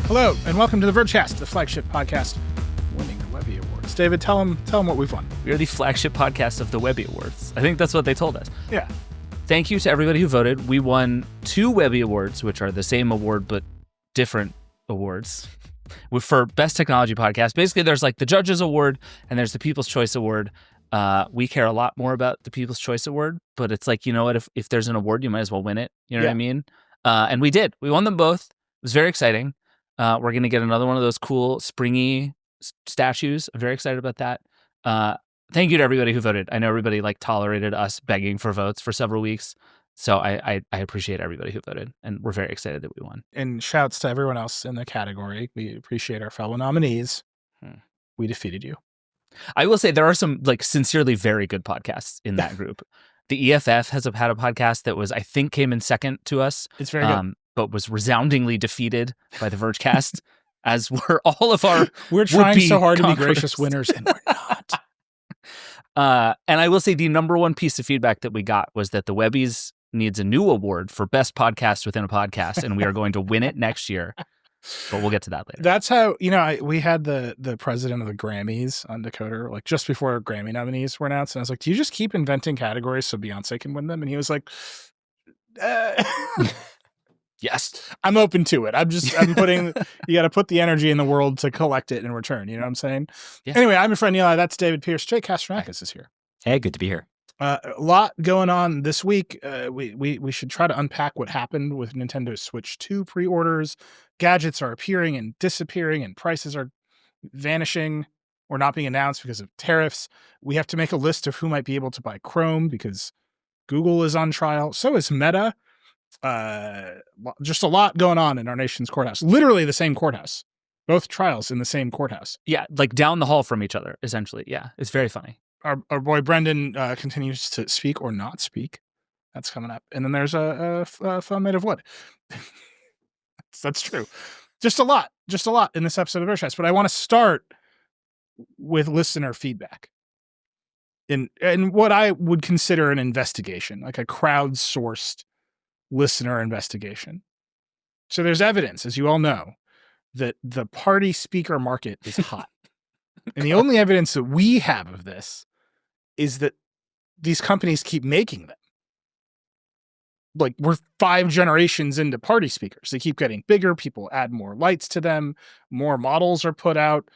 Hello, and welcome to the Vergecast, the flagship podcast winning the Webby Awards. David, tell them what we've won. We are the flagship podcast of the Webby Awards. I think that's what they told us. Yeah. Thank you to everybody who voted. We won 2 Webby Awards, which are the same award but different awards. For Best Technology Podcast. Basically, there's like the Judges Award and there's the People's Choice Award. We care a lot more about the People's Choice Award, but it's like, you know what? If there's an award, you might as well win it. You know what I mean? And we did. We won them both. It was very exciting. We're going to get another one of those cool springy statues. I'm very excited about that. Thank you to everybody who voted. I know everybody tolerated us begging for votes for several weeks. So I appreciate everybody who voted, and we're very excited that we won. And shouts to everyone else in the category. We appreciate our fellow nominees. We defeated you. I will say there are some sincerely very good podcasts in that group. The EFF has had a podcast that I think came in second to us. It's very good. But was resoundingly defeated by the Vergecast, as were all of our We're trying so hard to be conquerors. gracious winners, and we're not. And I will say the number one piece of feedback that we got was that the Webbies needs a new award for best podcast within a podcast, and we are going to win it next year. But we'll get to that later. That's how, we had the president of the Grammys on Decoder, just before Grammy nominees were announced. And I was like, do you just keep inventing categories so Beyonce can win them? And he was like, yes, I'm open to it. I'm putting, you got to put the energy in the world to collect it in return. You know what I'm saying? Yeah. Anyway, I'm your friend Nilay. That's David Pierce. Jake Kastrenakes is here. Hey, good to be here. A lot going on this week. We should try to unpack what happened with Nintendo Switch 2 pre-orders. Gadgets are appearing and disappearing, and prices are vanishing or not being announced because of tariffs. We have to make a list of who might be able to buy Chrome because Google is on trial. So is Meta. Just a lot going on in our nation's courthouse. Literally the same courthouse. Both trials in the same courthouse. Yeah, down the hall from each other, essentially. Yeah, it's very funny. Our boy Brendan continues to speak or not speak. That's coming up. And then there's a phone made of wood. That's true. Just a lot in this episode of Vergecast. But I want to start with listener feedback. In what I would consider an investigation, like a crowdsourced listener investigation. So there's evidence, as you all know, that the party speaker market is hot. And the only evidence that we have of this is that these companies keep making them. We're 5 generations into party speakers. They keep getting bigger. People add more lights to them. More models are put out.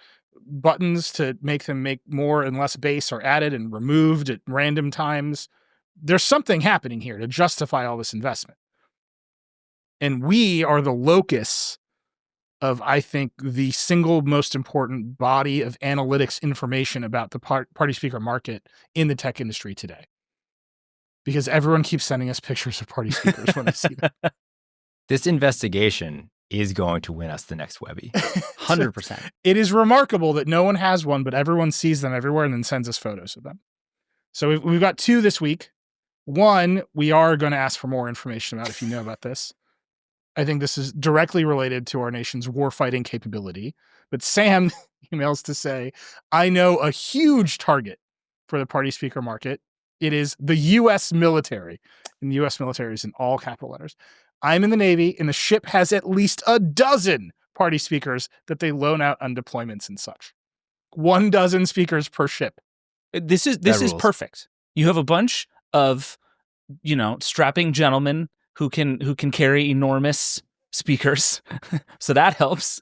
Buttons to make them make more and less bass are added and removed at random times. There's something happening here to justify all this investment. And we are the locus of, I think, the single most important body of analytics information about the party speaker market in the tech industry today. Because everyone keeps sending us pictures of party speakers when they see them. This investigation is going to win us the next Webby. 100%. It is remarkable that no one has one, but everyone sees them everywhere and then sends us photos of them. So we've got 2 this week. One, we are going to ask for more information about if you know about this. I think this is directly related to our nation's warfighting capability. But Sam emails to say, I know a huge target for the party speaker market. It is the U.S. military. And the U.S. military is in all capital letters. I'm in the Navy, and the ship has at least a dozen party speakers that they loan out on deployments and such. 12 speakers per ship. This is perfect. You have a bunch of, strapping gentlemen who can carry enormous speakers, so that helps.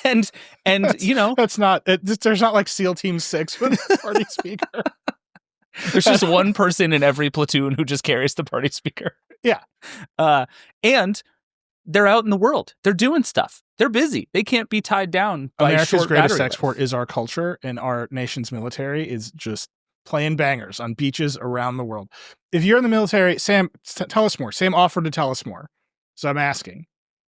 and that's not. There's not SEAL Team 6 with a party speaker. There's just one person in every platoon who just carries the party speaker. Yeah, and they're out in the world. They're doing stuff. They're busy. They can't be tied down by America's greatest battery export life. Is our culture, and our nation's military is just playing bangers on beaches around the world. If you're in the military, Sam, tell us more. Sam offered to tell us more. So I'm asking,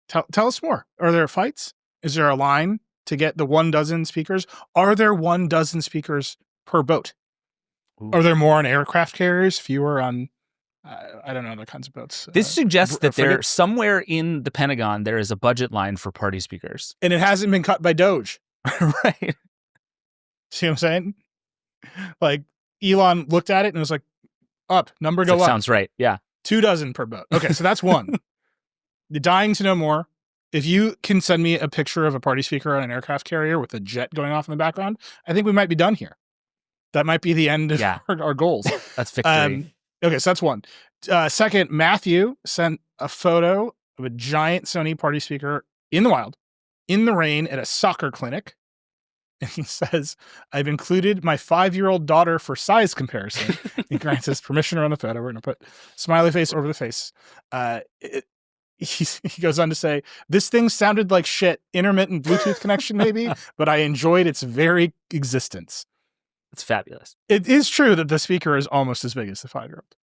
tell us more. Are there fights? Is there a line to get the 12 speakers? Are there 12 speakers per boat? Ooh. Are there more on aircraft carriers, fewer on, I don't know, other kinds of boats? This suggests that there somewhere in the Pentagon, there is a budget line for party speakers. And it hasn't been cut by Doge. Right. See what I'm saying? Elon looked at it and was like, up, number go up. Sounds right. Yeah. 24 per boat. Okay, so that's one. The dying to know more. If you can send me a picture of a party speaker on an aircraft carrier with a jet going off in the background, I think we might be done here. That might be the end of our goals. That's victory. Okay, so that's one. Second, Matthew sent a photo of a giant Sony party speaker in the wild, in the rain at a soccer clinic. And he says, I've included my 5-year-old daughter for size comparison. He grants us permission around the photo. We're going to put smiley face over the face. He goes on to say, this thing sounded like shit, intermittent Bluetooth connection maybe, but I enjoyed its very existence. It's fabulous. It is true that the speaker is almost as big as the 5-year-old.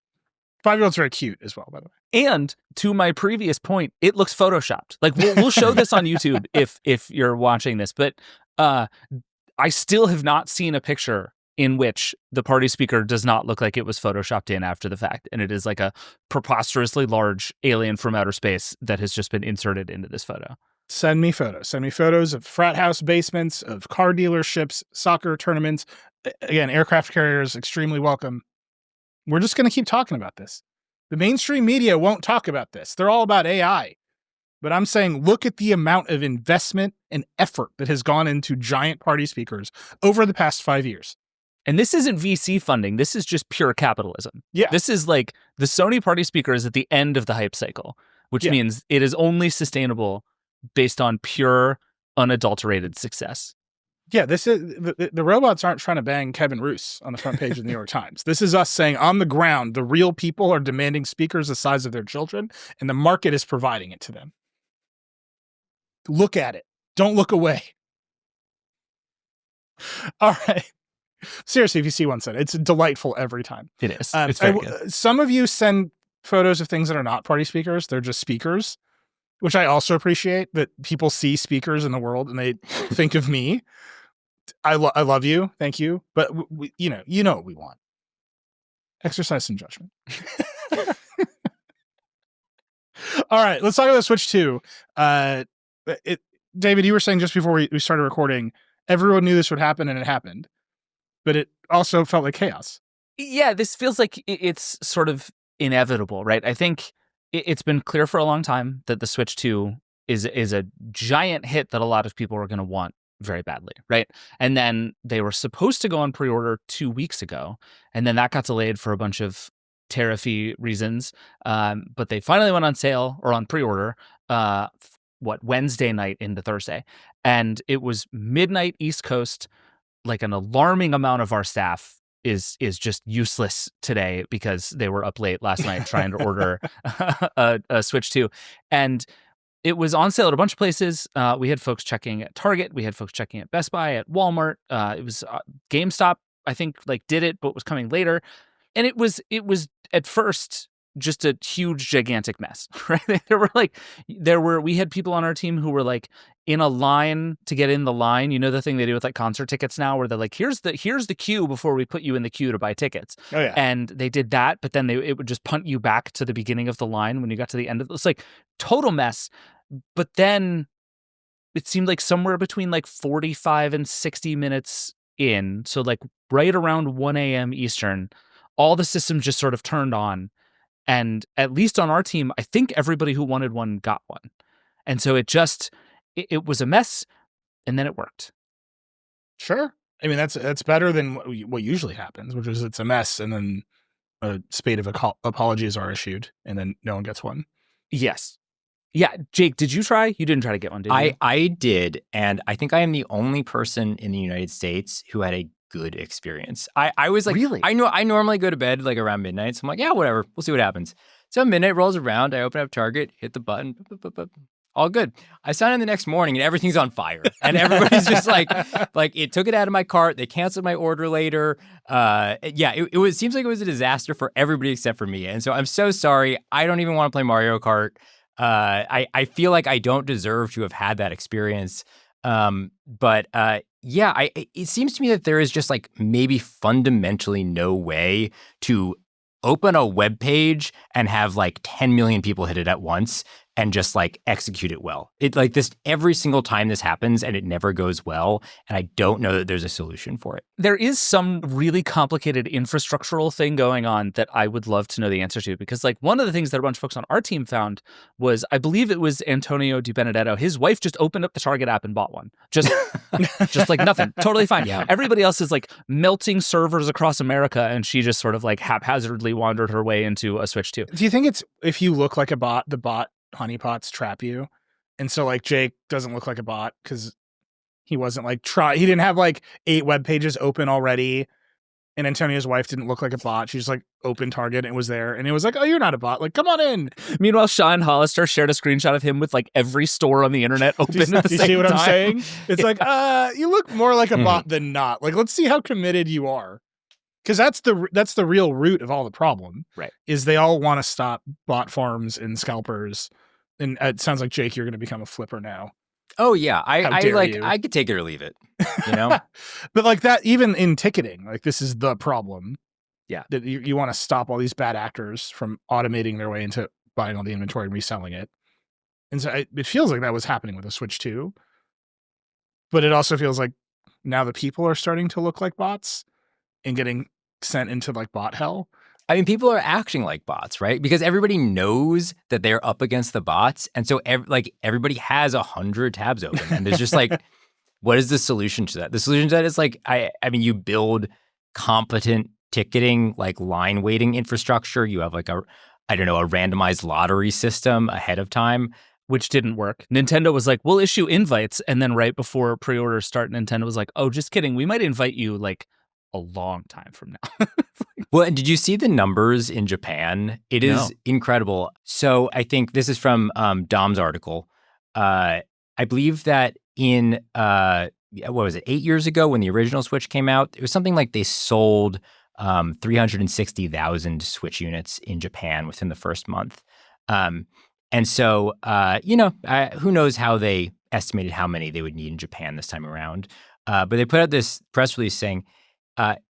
5-year-old's very cute as well, by the way. And to my previous point, it looks photoshopped. Like we'll show this on YouTube if you're watching this, but I still have not seen a picture in which the party speaker does not look like it was photoshopped in after the fact. And it is like a preposterously large alien from outer space that has just been inserted into this photo. Send me photos. Send me photos of frat house basements, of car dealerships, soccer tournaments. Again, aircraft carriers, extremely welcome. We're just going to keep talking about this. The mainstream media won't talk about this. They're all about AI. But I'm saying, look at the amount of investment and effort that has gone into giant party speakers over the past 5 years. And this isn't VC funding. This is just pure capitalism. Yeah. This is like the Sony party speaker is at the end of the hype cycle, which means it is only sustainable based on pure, unadulterated success. Yeah, this is the robots aren't trying to bang Kevin Roose on the front page of the New York Times. This is us saying on the ground, the real people are demanding speakers the size of their children, and the market is providing it to them. Look at it. Don't look away. All right. Seriously, if you see one, send it. It's delightful every time. It is. It's very good. Some of you send photos of things that are not party speakers. They're just speakers, which I also appreciate, that people see speakers in the world and they think of me. I love you. Thank you. But you know what we want. Exercise some judgment. All right, let's talk about Switch 2. David, you were saying just before we started recording, everyone knew this would happen and it happened, but it also felt like chaos. Yeah, this feels like it's sort of inevitable, right? I think it's been clear for a long time that the Switch 2 is a giant hit that a lot of people are going to want very badly, right? And then they were supposed to go on pre-order 2 weeks ago, and then that got delayed for a bunch of tariffy reasons. But they finally went on sale or on pre-order, Wednesday night into Thursday. And it was midnight East Coast. Like an alarming amount of our staff is just useless today because they were up late last night trying to order a Switch 2. And it was on sale at a bunch of places. We had folks checking at Target. We had folks checking at Best Buy, at Walmart. It was GameStop, I think, like did it, but was coming later. And it was at first just a huge, gigantic mess, right? We had people on our team who were like in a line to get in the line. You know, the thing they do with like concert tickets now where they're like, here's the queue before we put you in the queue to buy tickets. Oh, yeah. And they did that, but then it would just punt you back to the beginning of the line when you got to the end of it. It's like total mess. But then it seemed like somewhere between like 45 and 60 minutes in, so like right around 1 a.m. Eastern, all the systems just sort of turned on. And at least on our team, I think everybody who wanted one got one. And so it was a mess, and then it worked. Sure. I mean, that's better than what usually happens, which is it's a mess, and then a spate of apologies are issued, and then no one gets one. Yes. Yeah. Jake, did you try? You didn't try to get one, did you? I did, and I think I am the only person in the United States who had a good experience. I was like, really? I normally go to bed like around midnight, so I'm like, yeah, whatever, we'll see what happens. So midnight rolls around, I open up Target, hit the button, all good. I sign in the next morning and everything's on fire, and everybody's just like it took it out of my cart. They canceled my order later. It seems like it was a disaster for everybody except for me, and so I'm so sorry. I don't even want to play Mario Kart. I feel like I don't deserve to have had that experience. It seems to me that there is just like maybe fundamentally no way to open a web page and have like 10 million people hit it at once and just like execute it well. It like this every single time this happens and it never goes well. And I don't know that there's a solution for it. There is some really complicated infrastructural thing going on that I would love to know the answer to, because like one of the things that a bunch of folks on our team found was, I believe it was Antonio Di Benedetto, his wife just opened up the Target app and bought one. Just like nothing. Totally fine. Yeah. Everybody else is like melting servers across America, and she just sort of like haphazardly wandered her way into a Switch 2. Do you think it's if you look like a bot, the bot honeypots trap you? And so like Jake doesn't look like a bot because he wasn't like he didn't have like 8 web pages open already. And Antonio's wife didn't look like a bot. She just like opened Target and it was there. And it was like, oh, you're not a bot. Like, come on in. Meanwhile, Sean Hollister shared a screenshot of him with like every store on the internet open at the same time. Do you see what I'm saying? It's like, you look more like a bot than not. Like, let's see how committed you are. Because that's the real root of all the problem. Right. Is they all want to stop bot farms and scalpers. And it sounds like, Jake, you're going to become a flipper now. Oh yeah, you. I could take it or leave it, you know. But like that, even in ticketing, like this is the problem. Yeah, that you want to stop all these bad actors from automating their way into buying all the inventory and reselling it. And so it feels like that was happening with the Switch 2. But it also feels like now the people are starting to look like bots and getting sent into like bot hell. I mean, people are acting like bots, right? Because everybody knows that they're up against the bots. And so everybody has 100 tabs open. And there's just like, what is the solution to that? The solution to that is like, I mean, you build competent ticketing, like line waiting infrastructure. You have like a randomized lottery system ahead of time. Which didn't work. Nintendo was like, we'll issue invites. And then right before pre-orders start, Nintendo was like, oh, just kidding. We might invite you like a long time from now. Well, and did you see the numbers in Japan? It is incredible. So I think this is from Dom's article. I believe that in, 8 years ago when the original Switch came out, it was something like they sold 360,000 Switch units in Japan within the first month. And so, who knows how they estimated how many they would need in Japan this time around. But they put out this press release saying,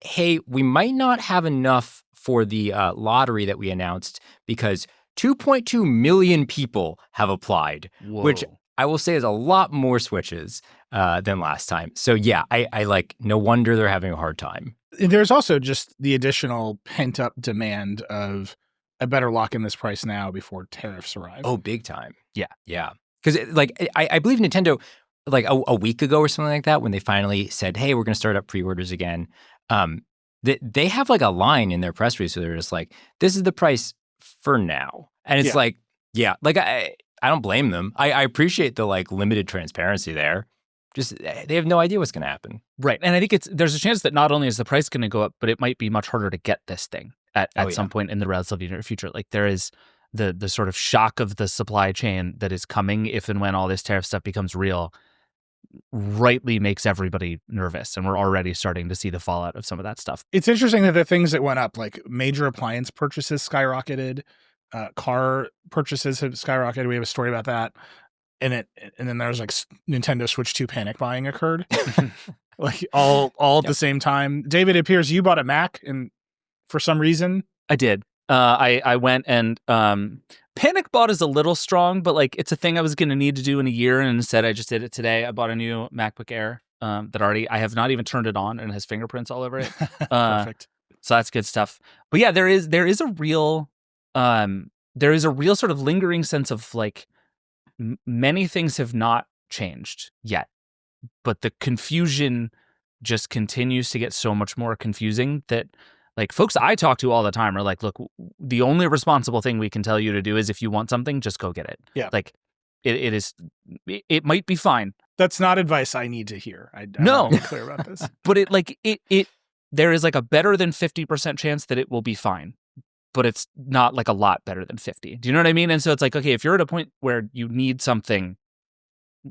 hey, we might not have enough for the lottery that we announced because 2.2 million people have applied, which I will say is a lot more Switches than last time. So yeah, I like, no wonder they're having a hard time. There's also just the additional pent up demand of I better lock in this price now before tariffs arrive. Oh, big time. Yeah. Yeah. Because like, I believe Nintendo, like a week ago or something like that, when they finally said, hey, we're going to start up pre-orders again, they have like a line in their press release where they're just like, this is the price for now. And it's like, yeah, like I don't blame them. I appreciate the like limited transparency there. Just they have no idea what's going to happen. Right. And I think there's a chance that not only is the price going to go up, but it might be much harder to get this thing at some point in the relatively near future. Like there is the sort of shock of the supply chain that is coming if and when all this tariff stuff becomes real, rightly makes everybody nervous. And we're already starting to see the fallout of some of that stuff. It's interesting that the things that went up, like major appliance purchases skyrocketed, car purchases have skyrocketed. We have a story about that. And then there's like Nintendo Switch 2 panic buying occurred. Like all at the same time. David, it appears you bought a Mac and for some reason. I did. I went and panic bought is a little strong, but like it's a thing I was going to need to do in a year, and instead I just did it today. I bought a new MacBook Air that I have not even turned it on and has fingerprints all over it. Perfect. So that's good stuff. But yeah, there is a real sort of lingering sense of like many things have not changed yet, but the confusion just continues to get so much more confusing that like folks I talk to all the time are like, look, the only responsible thing we can tell you to do is if you want something, just go get it. Yeah. Like it might be fine. That's not advice I need to hear. I'm no, not clear about this. But there is like a better than 50% chance that it will be fine, but it's not like a lot better than 50. Do you know what I mean? And so it's like, okay, if you're at a point where you need something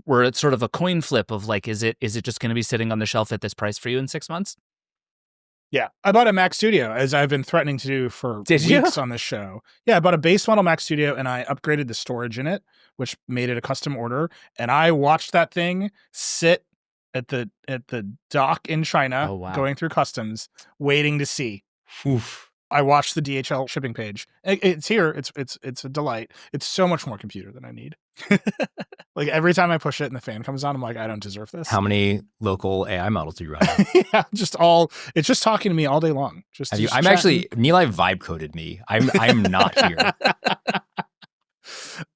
where it's sort of a coin flip of like, is it just going to be sitting on the shelf at this price for you in 6 months? Yeah, I bought a Mac Studio, as I've been threatening to do for weeks on this show. Yeah, I bought a base model Mac Studio, and I upgraded the storage in it, which made it a custom order. And I watched that thing sit at the dock in China, going through customs, waiting to see. Oof. I watched the DHL shipping page. It's here. It's a delight. It's so much more computer than I need. Like every time I push it and the fan comes on, I'm like, I don't deserve this. How many local AI models do you run? Yeah, it's just talking to me all day long. I'm actually, Nilay vibe coded me. I'm not here.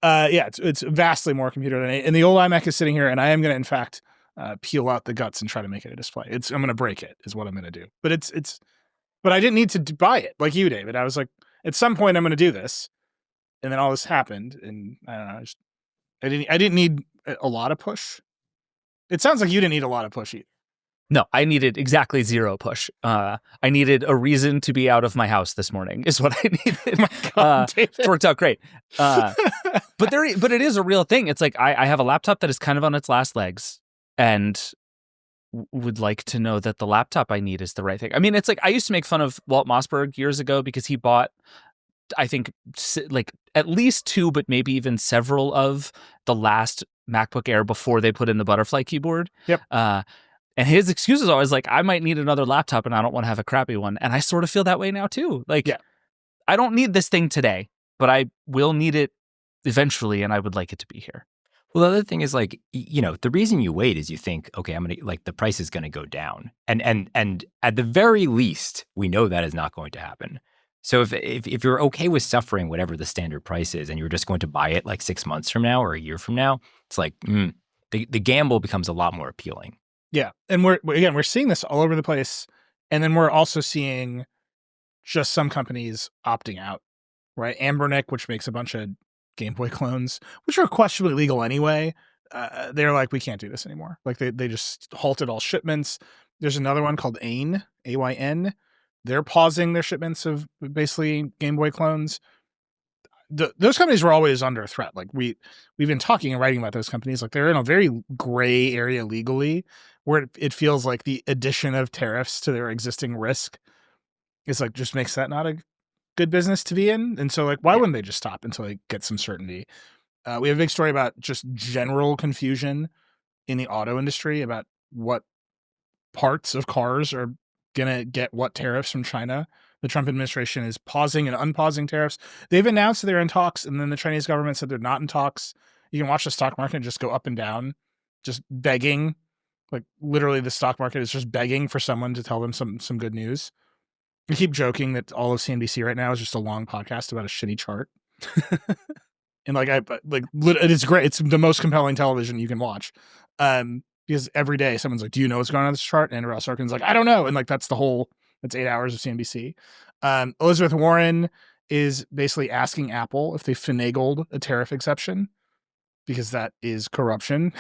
Yeah, it's vastly more computer than and the old iMac is sitting here, and I am going to in fact peel out the guts and try to make it a display. I'm going to break it is what I'm going to do. But I didn't need to buy it like you, David. I was like, at some point I'm going to do this, and then all this happened, and I don't know. I didn't need a lot of push. It sounds like you didn't need a lot of push either. No, I needed exactly 0 push. I needed a reason to be out of my house this morning is what I needed. My God, it worked out great. But it is a real thing. It's like I have a laptop that is kind of on its last legs and would like to know that the laptop I need is the right thing. I mean, it's like I used to make fun of Walt Mossberg years ago because he bought, I think, like at least 2, but maybe even several of the last MacBook Air before they put in the butterfly keyboard. Yep. And his excuse is always like, I might need another laptop and I don't want to have a crappy one. And I sort of feel that way now too. Like, yeah. I don't need this thing today, but I will need it eventually and I would like it to be here. Well, the other thing is like, the reason you wait is you think, okay, I'm going to like the price is going to go down. And at the very least, we know that is not going to happen. So if you're okay with suffering whatever the standard price is and you're just going to buy it like 6 months from now or a year from now, it's like the gamble becomes a lot more appealing. Yeah. And we're seeing this all over the place. And then we're also seeing just some companies opting out, right? Ambernick, which makes a bunch of Game Boy clones, which are questionably legal anyway. They're like, we can't do this anymore. Like they just halted all shipments. There's another one called Ayn, AYN. They're pausing their shipments of basically Game Boy clones. Those companies were always under threat. Like we've been talking and writing about those companies. Like they're in a very gray area legally where it feels like the addition of tariffs to their existing risk is like just makes that not a good business to be in. And so like, why wouldn't they just stop until they get some certainty? We have a big story about just general confusion in the auto industry about what parts of cars are going to get what tariffs from China. The Trump administration is pausing and unpausing tariffs. They've announced they're in talks, and then the Chinese government said they're not in talks. You can watch the stock market just go up and down, just begging. Like literally the stock market is just begging for someone to tell them some good news. I keep joking that all of CNBC right now is just a long podcast about a shitty chart. And it's great. It's the most compelling television you can watch. Because every day someone's like, do you know what's going on this chart? And Ross Sorkin's like, I don't know. And like, that's 8 hours of CNBC. Elizabeth Warren is basically asking Apple if they finagled a tariff exception because that is corruption,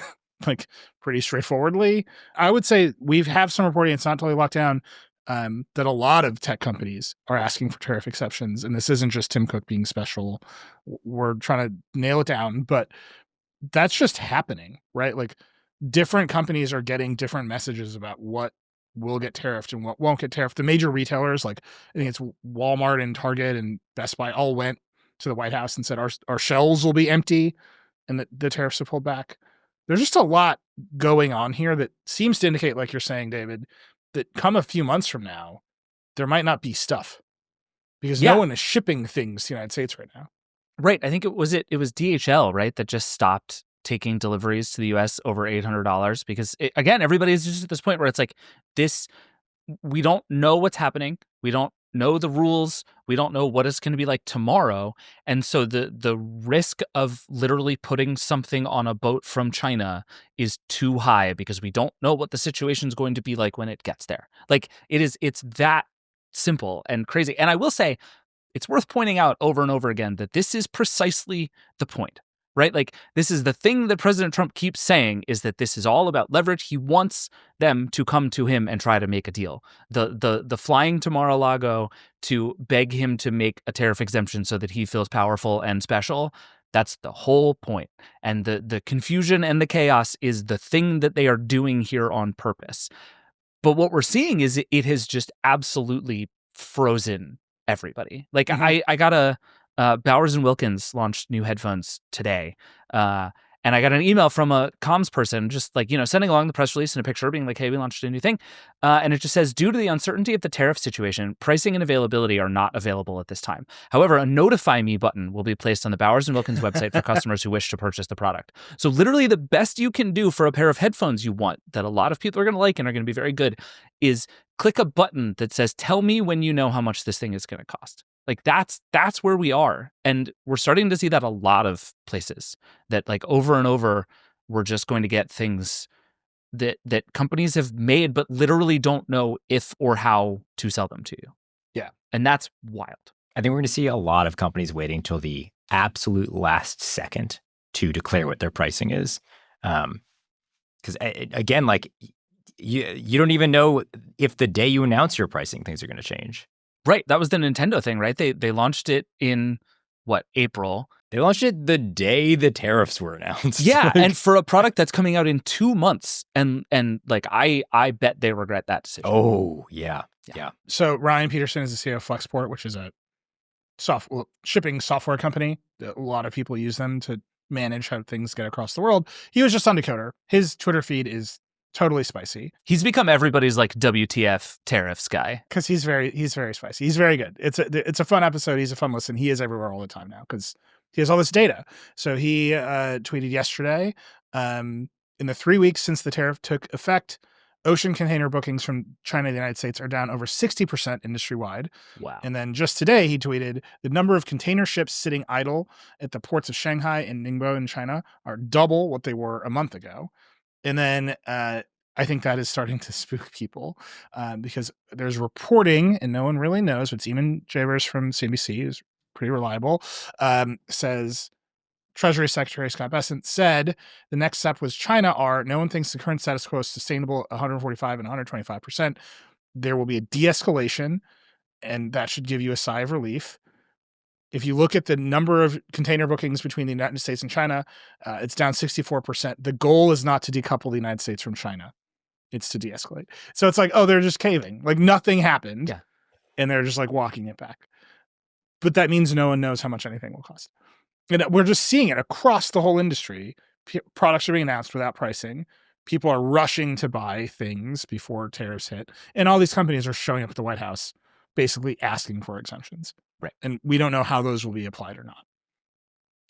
like pretty straightforwardly. I would say we have some reporting, it's not totally locked down, that a lot of tech companies are asking for tariff exceptions. And this isn't just Tim Cook being special. We're trying to nail it down, but that's just happening, right? Like different companies are getting different messages about what will get tariffed and what won't get tariffed. The major retailers, like I think it's Walmart and Target and Best Buy, all went to the White House and said our shelves will be empty and the tariffs have pulled back. There's just a lot going on here that seems to indicate, like you're saying, David, that come a few months from now, there might not be stuff because no one is shipping things to the United States right now. Right. I think it was DHL, right, that just stopped taking deliveries to the U.S. over $800 because, again, everybody is just at this point where it's like we don't know what's happening. We don't know the rules. We don't know what it's going to be like tomorrow. And so the risk of literally putting something on a boat from China is too high because we don't know what the situation is going to be like when it gets there. Like it's that simple and crazy. And I will say it's worth pointing out over and over again that this is precisely the point. Right? Like this is the thing that President Trump keeps saying is that this is all about leverage. He wants them to come to him and try to make a deal. The flying to Mar-a-Lago to beg him to make a tariff exemption so that he feels powerful and special. That's the whole point. And the confusion and the chaos is the thing that they are doing here on purpose. But what we're seeing is it has just absolutely frozen everybody. Like I got Bowers & Wilkins launched new headphones today. And I got an email from a comms person just like, sending along the press release and a picture being like, hey, we launched a new thing. And it just says, due to the uncertainty of the tariff situation, pricing and availability are not available at this time. However, a notify me button will be placed on the Bowers & Wilkins website for customers who wish to purchase the product. So literally the best you can do for a pair of headphones you want that a lot of people are going to like and are going to be very good is click a button that says, tell me when you know how much this thing is going to cost. Like that's where we are. And we're starting to see that a lot of places that like over and over, we're just going to get things that companies have made, but literally don't know if or how to sell them to you. Yeah. And that's wild. I think we're going to see a lot of companies waiting till the absolute last second to declare what their pricing is. Because again, like you don't even know if the day you announce your pricing, things are going to change. Right. That was the Nintendo thing, right? They launched it in April? They launched it the day the tariffs were announced. Yeah, and for a product that's coming out in 2 months, and like I bet they regret that decision. Oh yeah. So Ryan Peterson is the CEO of Flexport, which is a shipping software company. A lot of people use them to manage how things get across the world. He was just on Decoder. His Twitter feed is totally spicy. He's become everybody's like WTF tariffs guy because he's very spicy. He's very good. It's a fun episode. He's a fun listen. He is everywhere all the time now because he has all this data. So he tweeted yesterday, in the 3 weeks since the tariff took effect, ocean container bookings from China to the United States are down over 60% industry-wide. Wow. And then just today he tweeted, the number of container ships sitting idle at the ports of Shanghai and Ningbo in China are double what they were a month ago. And then I think that is starting to spook people because there's reporting, and no one really knows, but Eamon Javers from CNBC, who's pretty reliable, says Treasury Secretary Scott Bessent said the next step was China no one thinks the current status quo is sustainable at 145 and 125%. There will be a de-escalation, and that should give you a sigh of relief. If you look at the number of container bookings between the United States and China, it's down 64%. The goal is not to decouple the United States from China. It's to de-escalate. So it's like, oh, they're just caving. Like nothing happened. Yeah. And they're just like walking it back. But that means no one knows how much anything will cost. And we're just seeing it across the whole industry. Products are being announced without pricing. People are rushing to buy things before tariffs hit. And all these companies are showing up at the White House basically asking for exemptions. Right. And we don't know how those will be applied or not.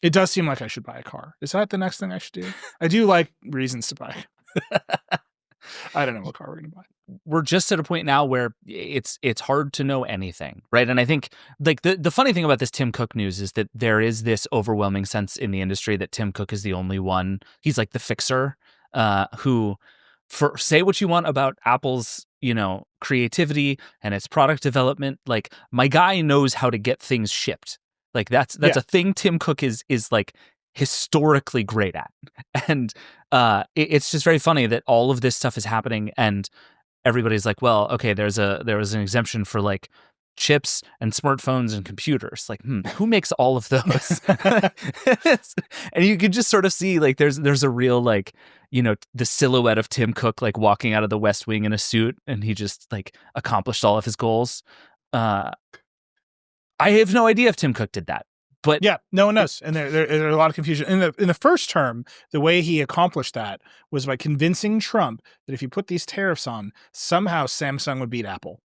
It does seem like I should buy a car. Is that the next thing I should do? I do like reasons to buy. I don't know what car we're going to buy. We're just at a point now where it's hard to know anything, right? And I think like the funny thing about this Tim Cook news is that there is this overwhelming sense in the industry that Tim Cook is the only one. He's like the fixer who, say what you want about Apple's, creativity and its product development. Like my guy knows how to get things shipped. Like that's a thing Tim Cook is like historically great at. And it's just very funny that all of this stuff is happening and everybody's like, well, okay, there was an exemption for like chips and smartphones and computers. Like, who makes all of those? And you could just sort of see like there's a real like, the silhouette of Tim Cook like walking out of the West Wing in a suit, and he just like accomplished all of his goals. I have no idea if Tim Cook did that. But yeah, no one knows. And there's a lot of confusion. In the first term, the way he accomplished that was by convincing Trump that if you put these tariffs on, somehow Samsung would beat Apple.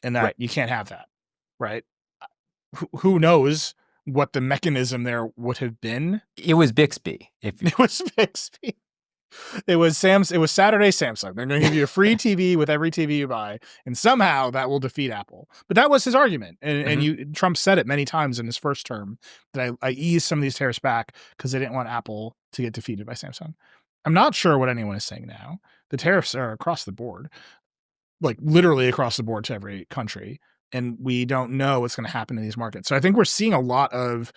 And that you can't have that, right? Who knows what the mechanism there would have been? It was Bixby. It was Bixby. It was Saturday Samsung. They're going to give you a free TV with every TV you buy, and somehow that will defeat Apple. But that was his argument, and Trump said it many times in his first term that I eased some of these tariffs back because they didn't want Apple to get defeated by Samsung. I'm not sure what anyone is saying now. The tariffs are across the board, like literally across the board to every country, and we don't know what's going to happen in these markets. So I think we're seeing a lot of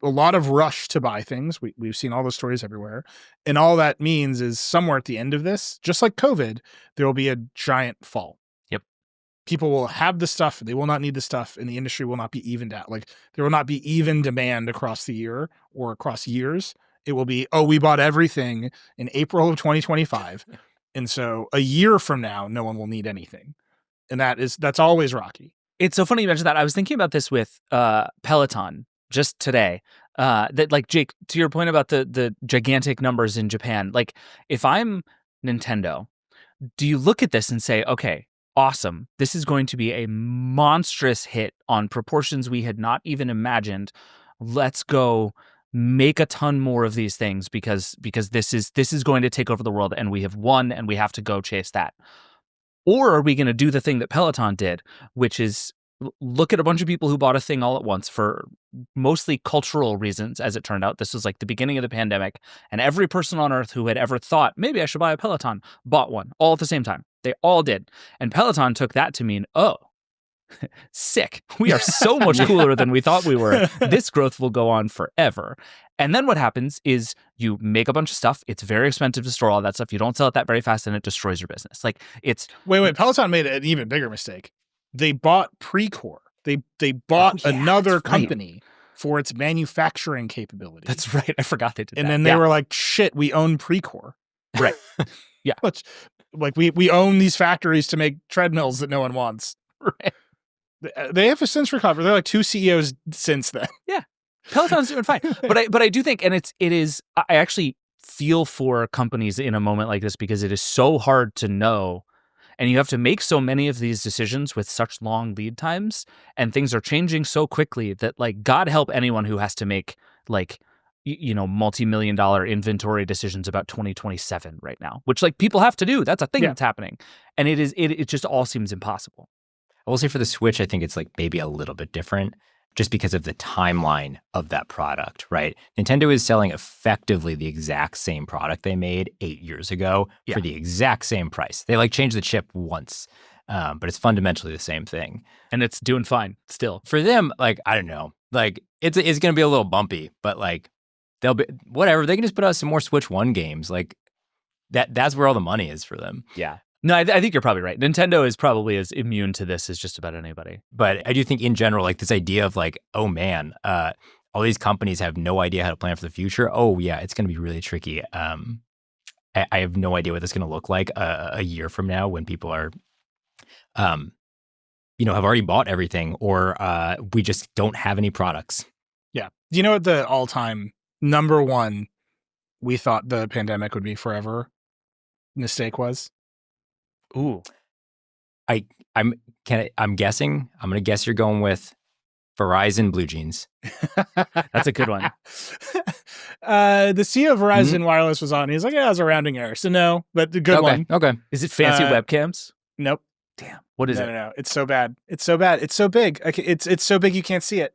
rush to buy things. We've seen all those stories everywhere. And all that means is somewhere at the end of this, just like COVID, there will be a giant fall. Yep. People will have the stuff. They will not need the stuff, and the industry will not be evened out. Like there will not be even demand across the year or across years. It will be, we bought everything in April of 2025. And so a year from now, no one will need anything. And that's always rocky. It's so funny you mentioned that. I was thinking about this with Peloton just today. that like Jake, to your point about the gigantic numbers in Japan, like if I'm Nintendo, do you look at this and say, okay, awesome, this is going to be a monstrous hit on proportions we had not even imagined. Let's go make a ton more of these things because this is going to take over the world and we have won and we have to go chase that. Or are we going to do the thing that Peloton did, which is look at a bunch of people who bought a thing all at once for mostly cultural reasons, as it turned out. This was like the beginning of the pandemic, and every person on earth who had ever thought, maybe I should buy a Peloton, bought one all at the same time. They all did. And Peloton took that to mean, oh, sick. We are so much cooler than we thought we were. This growth will go on forever. And then what happens is you make a bunch of stuff. It's very expensive to store all that stuff. You don't sell it that very fast and it destroys your business. Like it's... Wait. Peloton made an even bigger mistake. They bought Precor. They bought another company for its manufacturing capability. That's right. I forgot they did that. And then they were like, shit, we own Precor. Right. Yeah. Like we own these factories to make treadmills that no one wants. Right. They have since recovered. They're like 2 CEOs since then. Yeah. Peloton's doing fine. But I do think, and it is, I actually feel for companies in a moment like this because it is so hard to know. And you have to make so many of these decisions with such long lead times, and things are changing so quickly that, like, God help anyone who has to make, like, multi-million-dollar inventory decisions about 2027 right now, which, like, people have to do. That's a thing that's happening. And it just all seems impossible. I will say for the Switch, I think it's like maybe a little bit different just because of the timeline of that product, right? Nintendo is selling effectively the exact same product they made 8 years ago for the exact same price. They like changed the chip once, but it's fundamentally the same thing. And it's doing fine still. For them, like, I don't know, like it's going to be a little bumpy, but like they'll be, whatever. They can just put out some more Switch 1 games. Like that's where all the money is for them. Yeah. No, I think you're probably right. Nintendo is probably as immune to this as just about anybody. But I do think in general, like this idea of like, oh man, all these companies have no idea how to plan for the future. Oh yeah, it's going to be really tricky. I have no idea what that's going to look like a year from now when people are, have already bought everything or we just don't have any products. Yeah. Do you know what the all-time number one we thought the pandemic would be forever mistake was? Ooh. I'm guessing. I'm gonna guess you're going with Verizon Blue Jeans. That's a good one. The CEO of Verizon Wireless was on. He's like, yeah, it was a rounding error. So no, but the good one. Okay. Is it fancy webcams? Nope. Damn. What is it? No. It's so bad. It's so bad. It's so big. It's so big you can't see it.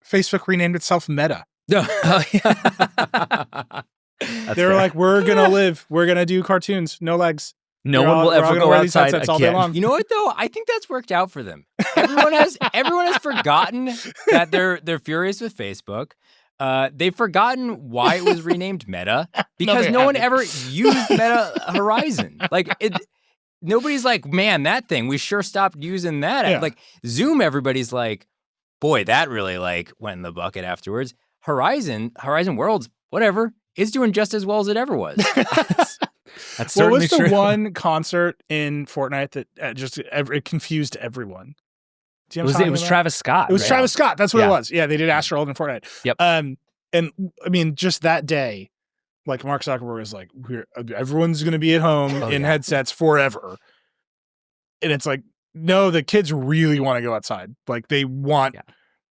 Facebook renamed itself Meta. Oh, yeah. They were like, we're gonna live. We're gonna do cartoons. No legs. No one will ever go outside again. All day long. You know what though? I think that's worked out for them. Everyone has forgotten that they're furious with Facebook. They've forgotten why it was renamed Meta because no one ever used Meta Horizon. Like nobody's like, man, that thing. We sure stopped using that. Yeah. Like Zoom, everybody's like, boy, that really like went in the bucket afterwards. Horizon Worlds, whatever. It's doing just as well as it ever was. That's certainly what was the true. one concert in Fortnite that it confused everyone? Do you know It was Travis Scott. It was right? Travis Scott. That's what it was. Yeah, they did Astroworld in Fortnite. Yep. And I mean, just that day, like Mark Zuckerberg was like, everyone's going to be at home in headsets forever. And it's like, no, the kids really want to go outside. Like they want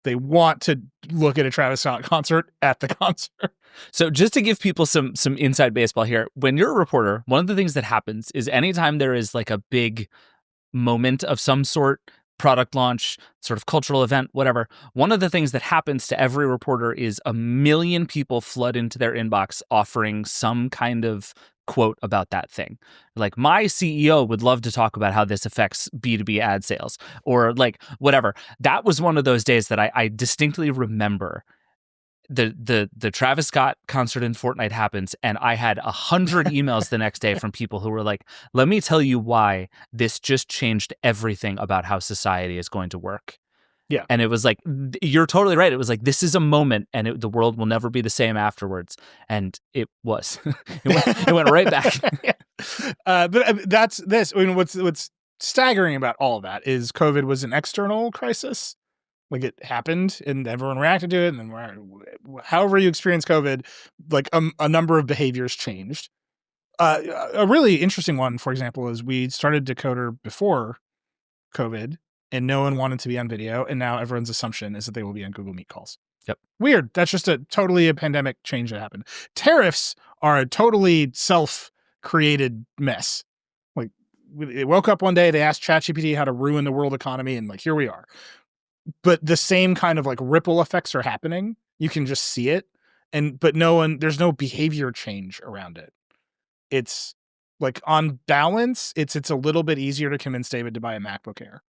to look at a Travis Scott concert at the concert. So just to give people some inside baseball here, when you're a reporter, one of the things that happens is anytime there is like a big moment of some sort, product launch, sort of cultural event, whatever, one of the things that happens to every reporter is 1 million people flood into their inbox offering some kind of quote about that thing. Like, my CEO would love to talk about how this affects B2B ad sales or like whatever. That was one of those days that I distinctly remember. The Travis Scott concert in Fortnite happens, and I had 100 emails the next day from people who were like, let me tell you why this just changed everything about how society is going to work. Yeah. And it was like, you're totally right. It was like, this is a moment, and the world will never be the same afterwards. And it was. it went right back. But that's this. I mean, what's staggering about all of that is COVID was an external crisis. Like it happened and everyone reacted to it. And then however you experience COVID, like a number of behaviors changed. A really interesting one, for example, is we started Decoder before COVID and no one wanted to be on video. And now everyone's assumption is that they will be on Google Meet calls. Yep. Weird. That's just totally a pandemic change that happened. Tariffs are a totally self-created mess. Like it woke up one day, they asked ChatGPT how to ruin the world economy. And like, here we are. But the same kind of like ripple effects are happening. You can just see it. But there's no behavior change around it. It's like on balance, it's a little bit easier to convince David to buy a MacBook Air.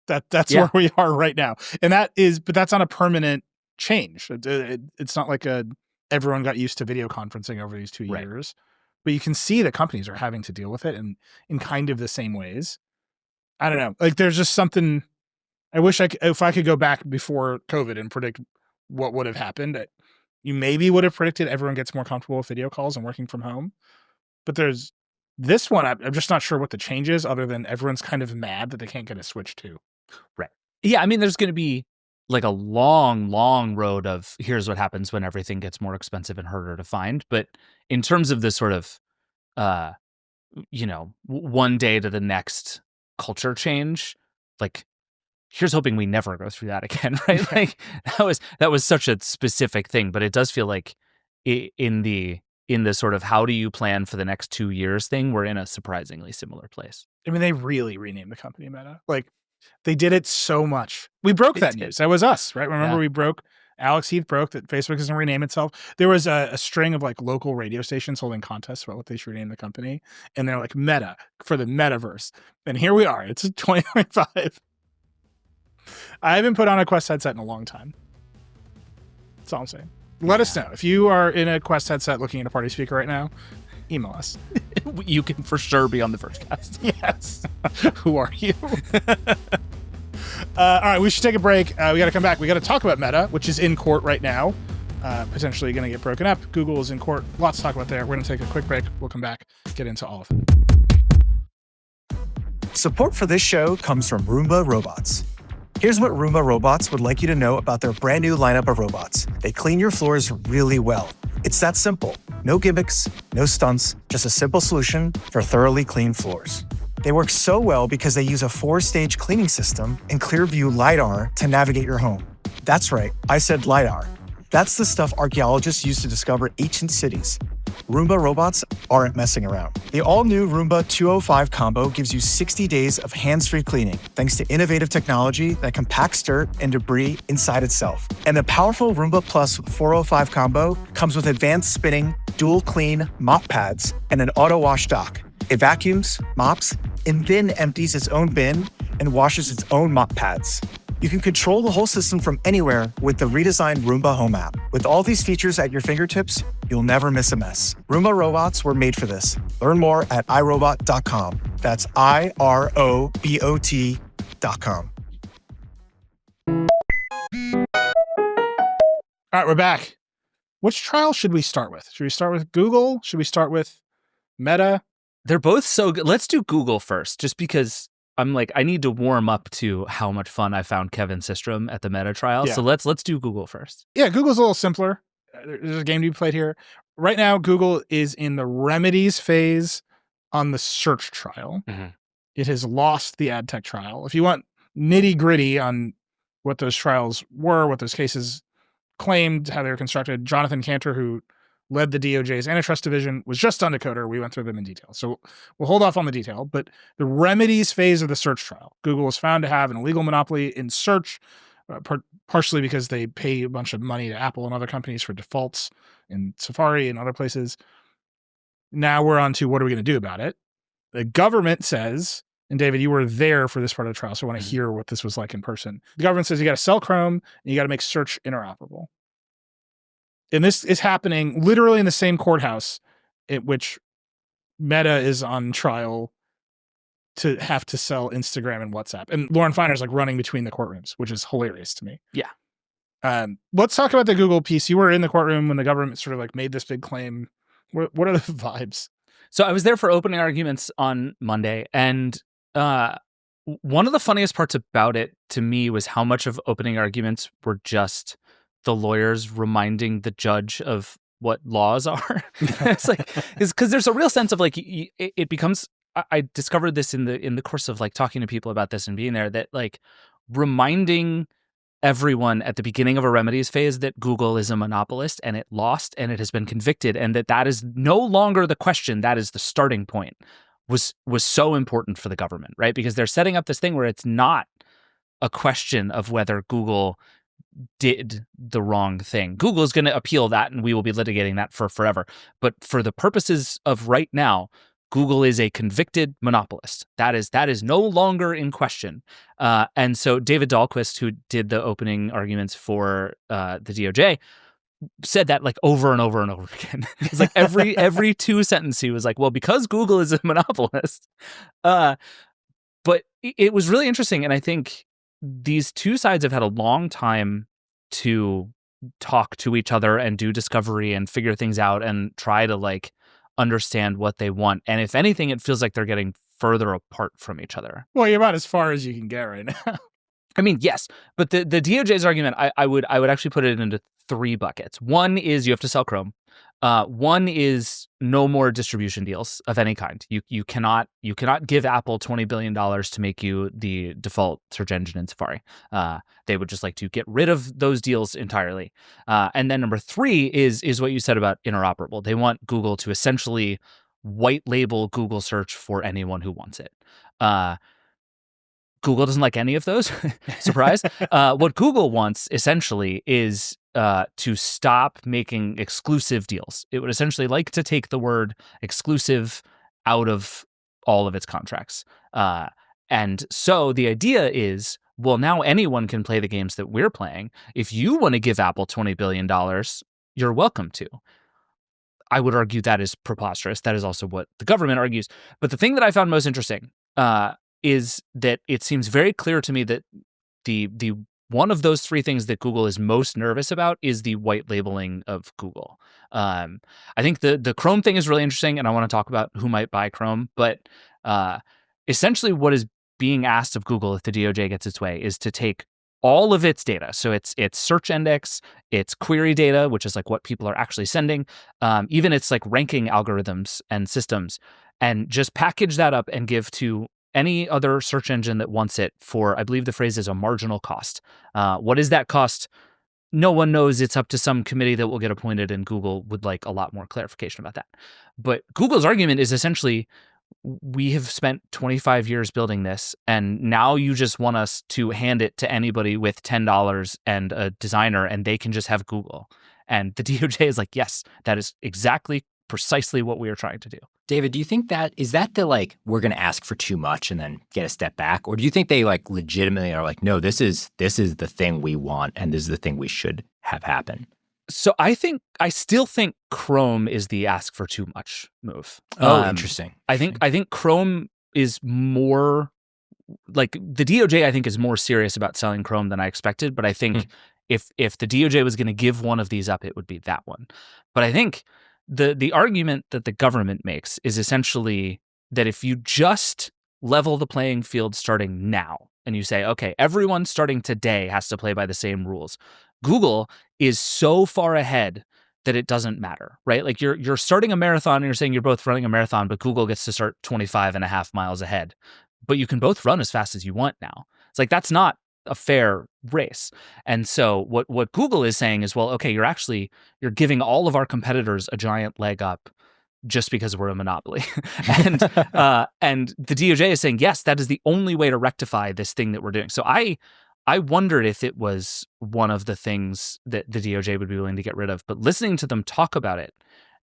That's where we are right now. And but that's on a permanent change. It's not like everyone got used to video conferencing over these 2 years, but you can see that companies are having to deal with it in kind of the same ways. I don't know. Like there's just something I wish if I could go back before COVID and predict what would have happened, you maybe would have predicted everyone gets more comfortable with video calls and working from home. But there's this one, I'm just not sure what the change is other than everyone's kind of mad that they can't get a Switch 2. Right. Yeah, I mean, there's going to be like a long, long road of here's what happens when everything gets more expensive and harder to find. But in terms of this sort of, one day to the next culture change, like here's hoping we never go through that again, right? Like that was such a specific thing, but it does feel like in the sort of how do you plan for the next 2 years thing, we're in a surprisingly similar place. I mean, they really renamed the company Meta. Like they did it so much. We broke that news. That was us, right? Remember Alex Heath broke that Facebook is going to rename itself. There was a string of like local radio stations holding contests about what they should rename the company. And they're like Meta for the metaverse. And here we are. It's 2025. I haven't put on a Quest headset in a long time. That's all I'm saying. Let us know. If you are in a Quest headset looking at a party speaker right now, email us. You can for sure be on the Vergecast. Yes. Who are you? All right, we should take a break. We got to come back. We got to talk about Meta, which is in court right now. Potentially going to get broken up. Google is in court. Lots to talk about there. We're going to take a quick break. We'll come back, get into all of it. Support for this show comes from Roomba Robots. Here's what Roomba Robots would like you to know about their brand new lineup of robots. They clean your floors really well. It's that simple. No gimmicks, no stunts, just a simple solution for thoroughly clean floors. They work so well because they use a 4-stage cleaning system and Clearview LiDAR to navigate your home. That's right, I said LiDAR. That's the stuff archaeologists use to discover ancient cities. Roomba robots aren't messing around. The all-new Roomba 205 combo gives you 60 days of hands-free cleaning thanks to innovative technology that compacts dirt and debris inside itself. And the powerful Roomba Plus 405 combo comes with advanced spinning, dual clean mop pads and an auto wash dock. It vacuums, mops, and then empties its own bin and washes its own mop pads. You can control the whole system from anywhere with the redesigned Roomba Home app. With all these features at your fingertips, you'll never miss a mess. Roomba robots were made for this. Learn more at iRobot.com. That's IROBOT.com. All right, we're back. Which trial should we start with? Should we start with Google? Should we start with Meta? They're both so good. Let's do Google first, just because I'm like, I need to warm up to how much fun I found Kevin Systrom at the Meta trial. Yeah. So let's do Google first. Yeah, Google's a little simpler. There's a game to be played here. Right now, Google is in the remedies phase on the search trial. Mm-hmm. It has lost the ad tech trial. If you want nitty gritty on what those trials were, what those cases claimed, how they were constructed, Jonathan Cantor, who led the DOJ's antitrust division, was just on Decoder. We went through them in detail. So we'll hold off on the detail. But the remedies phase of the search trial, Google was found to have an illegal monopoly in search, partially because they pay a bunch of money to Apple and other companies for defaults in Safari and other places. Now we're on to what are we going to do about it? The government says, and David, you were there for this part of the trial, so I want to hear what this was like in person. The government says you got to sell Chrome and you got to make search interoperable. And this is happening literally in the same courthouse at which Meta is on trial to have to sell Instagram and WhatsApp. And Lauren Finer's like running between the courtrooms, which is hilarious to me. Yeah. Let's talk about the Google piece. You were in the courtroom when the government sort of like made this big claim. What are the vibes? So I was there for opening arguments on Monday, and one of the funniest parts about it to me was how much of opening arguments were just the lawyers reminding the judge of what laws are. It's because there's a real sense of like it becomes. I discovered this in the course of like talking to people about this and being there, that like reminding everyone at the beginning of a remedies phase that Google is a monopolist and it lost and it has been convicted, and that is no longer the question, that is the starting point, was so important for the government, right? Because they're setting up this thing where it's not a question of whether Google did the wrong thing. Google is going to appeal that and we will be litigating that for forever. But for the purposes of right now, Google is a convicted monopolist. That is no longer in question. And so David Dahlquist, who did the opening arguments for the DOJ, said that like over and over and over again. It's like every two sentences he was like, well, because Google is a monopolist. But it was really interesting. And I think these two sides have had a long time to talk to each other and do discovery and figure things out and try to like understand what they want. And if anything, it feels like they're getting further apart from each other. Well, you're about as far as you can get right now. I mean, yes, but the DOJ's argument, I would actually put it into three buckets. One is you have to sell Chrome. One is no more distribution deals of any kind. You cannot give Apple $20 billion to make you the default search engine in Safari. They would just like to get rid of those deals entirely. And then number three is what you said about interoperable. They want Google to essentially white label Google search for anyone who wants it. Google doesn't like any of those. Surprise. What Google wants essentially is to stop making exclusive deals. It would essentially like to take the word exclusive out of all of its contracts. And so the idea is, well, now anyone can play the games that we're playing. If you want to give Apple $20 billion, you're welcome to. I would argue that is preposterous. That is also what the government argues. But the thing that I found most interesting is that it seems very clear to me that the one of those three things that Google is most nervous about is the white labeling of Google. I think the Chrome thing is really interesting, and I want to talk about who might buy Chrome. But essentially what is being asked of Google if the DOJ gets its way is to take all of its data. So it's search index, it's query data, which is like what people are actually sending, even it's like ranking algorithms and systems, and just package that up and give to any other search engine that wants it for, I believe the phrase is a marginal cost. What is that cost? No one knows. It's up to some committee that will get appointed, and Google would like a lot more clarification about that. But Google's argument is essentially, we have spent 25 years building this, and now you just want us to hand it to anybody with $10 and a designer, and they can just have Google. And the DOJ is like, yes, that is precisely what we are trying to do. David, do you think is that the like, we're going to ask for too much and then get a step back? Or do you think they like legitimately are like, no, this is the thing we want and this is the thing we should have happen? So I still think Chrome is the ask for too much move. Oh, interesting. I think Chrome is more like, the DOJ I think is more serious about selling Chrome than I expected. But I think if the DOJ was going to give one of these up, it would be that one. But I think the argument that the government makes is essentially that if you just level the playing field starting now and you say, okay, everyone starting today has to play by the same rules, Google is so far ahead that it doesn't matter, right? Like you're starting a marathon and you're saying you're both running a marathon, but Google gets to start 25 and a half miles ahead. But you can both run as fast as you want now. It's like, that's not a fair race. And so what Google is saying is, well, okay, you're giving all of our competitors a giant leg up just because we're a monopoly. And the DOJ is saying, yes, that is the only way to rectify this thing that we're doing. So I wondered if it was one of the things that the DOJ would be willing to get rid of. But listening to them talk about it,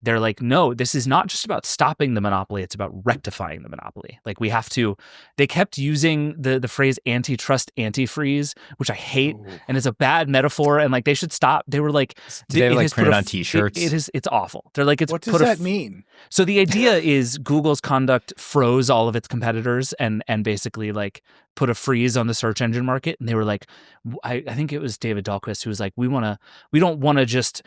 they're like, no, this is not just about stopping the monopoly. It's about rectifying the monopoly. Like they kept using the phrase antitrust antifreeze, which I hate. Ooh. And it's a bad metaphor. And like, they should stop. They were like, do they like print it on t-shirts? It's awful. They're like, what does that mean? So the idea is Google's conduct froze all of its competitors and basically like put a freeze on the search engine market. And they were like, I think it was David Dahlquist who was like, we don't want to just,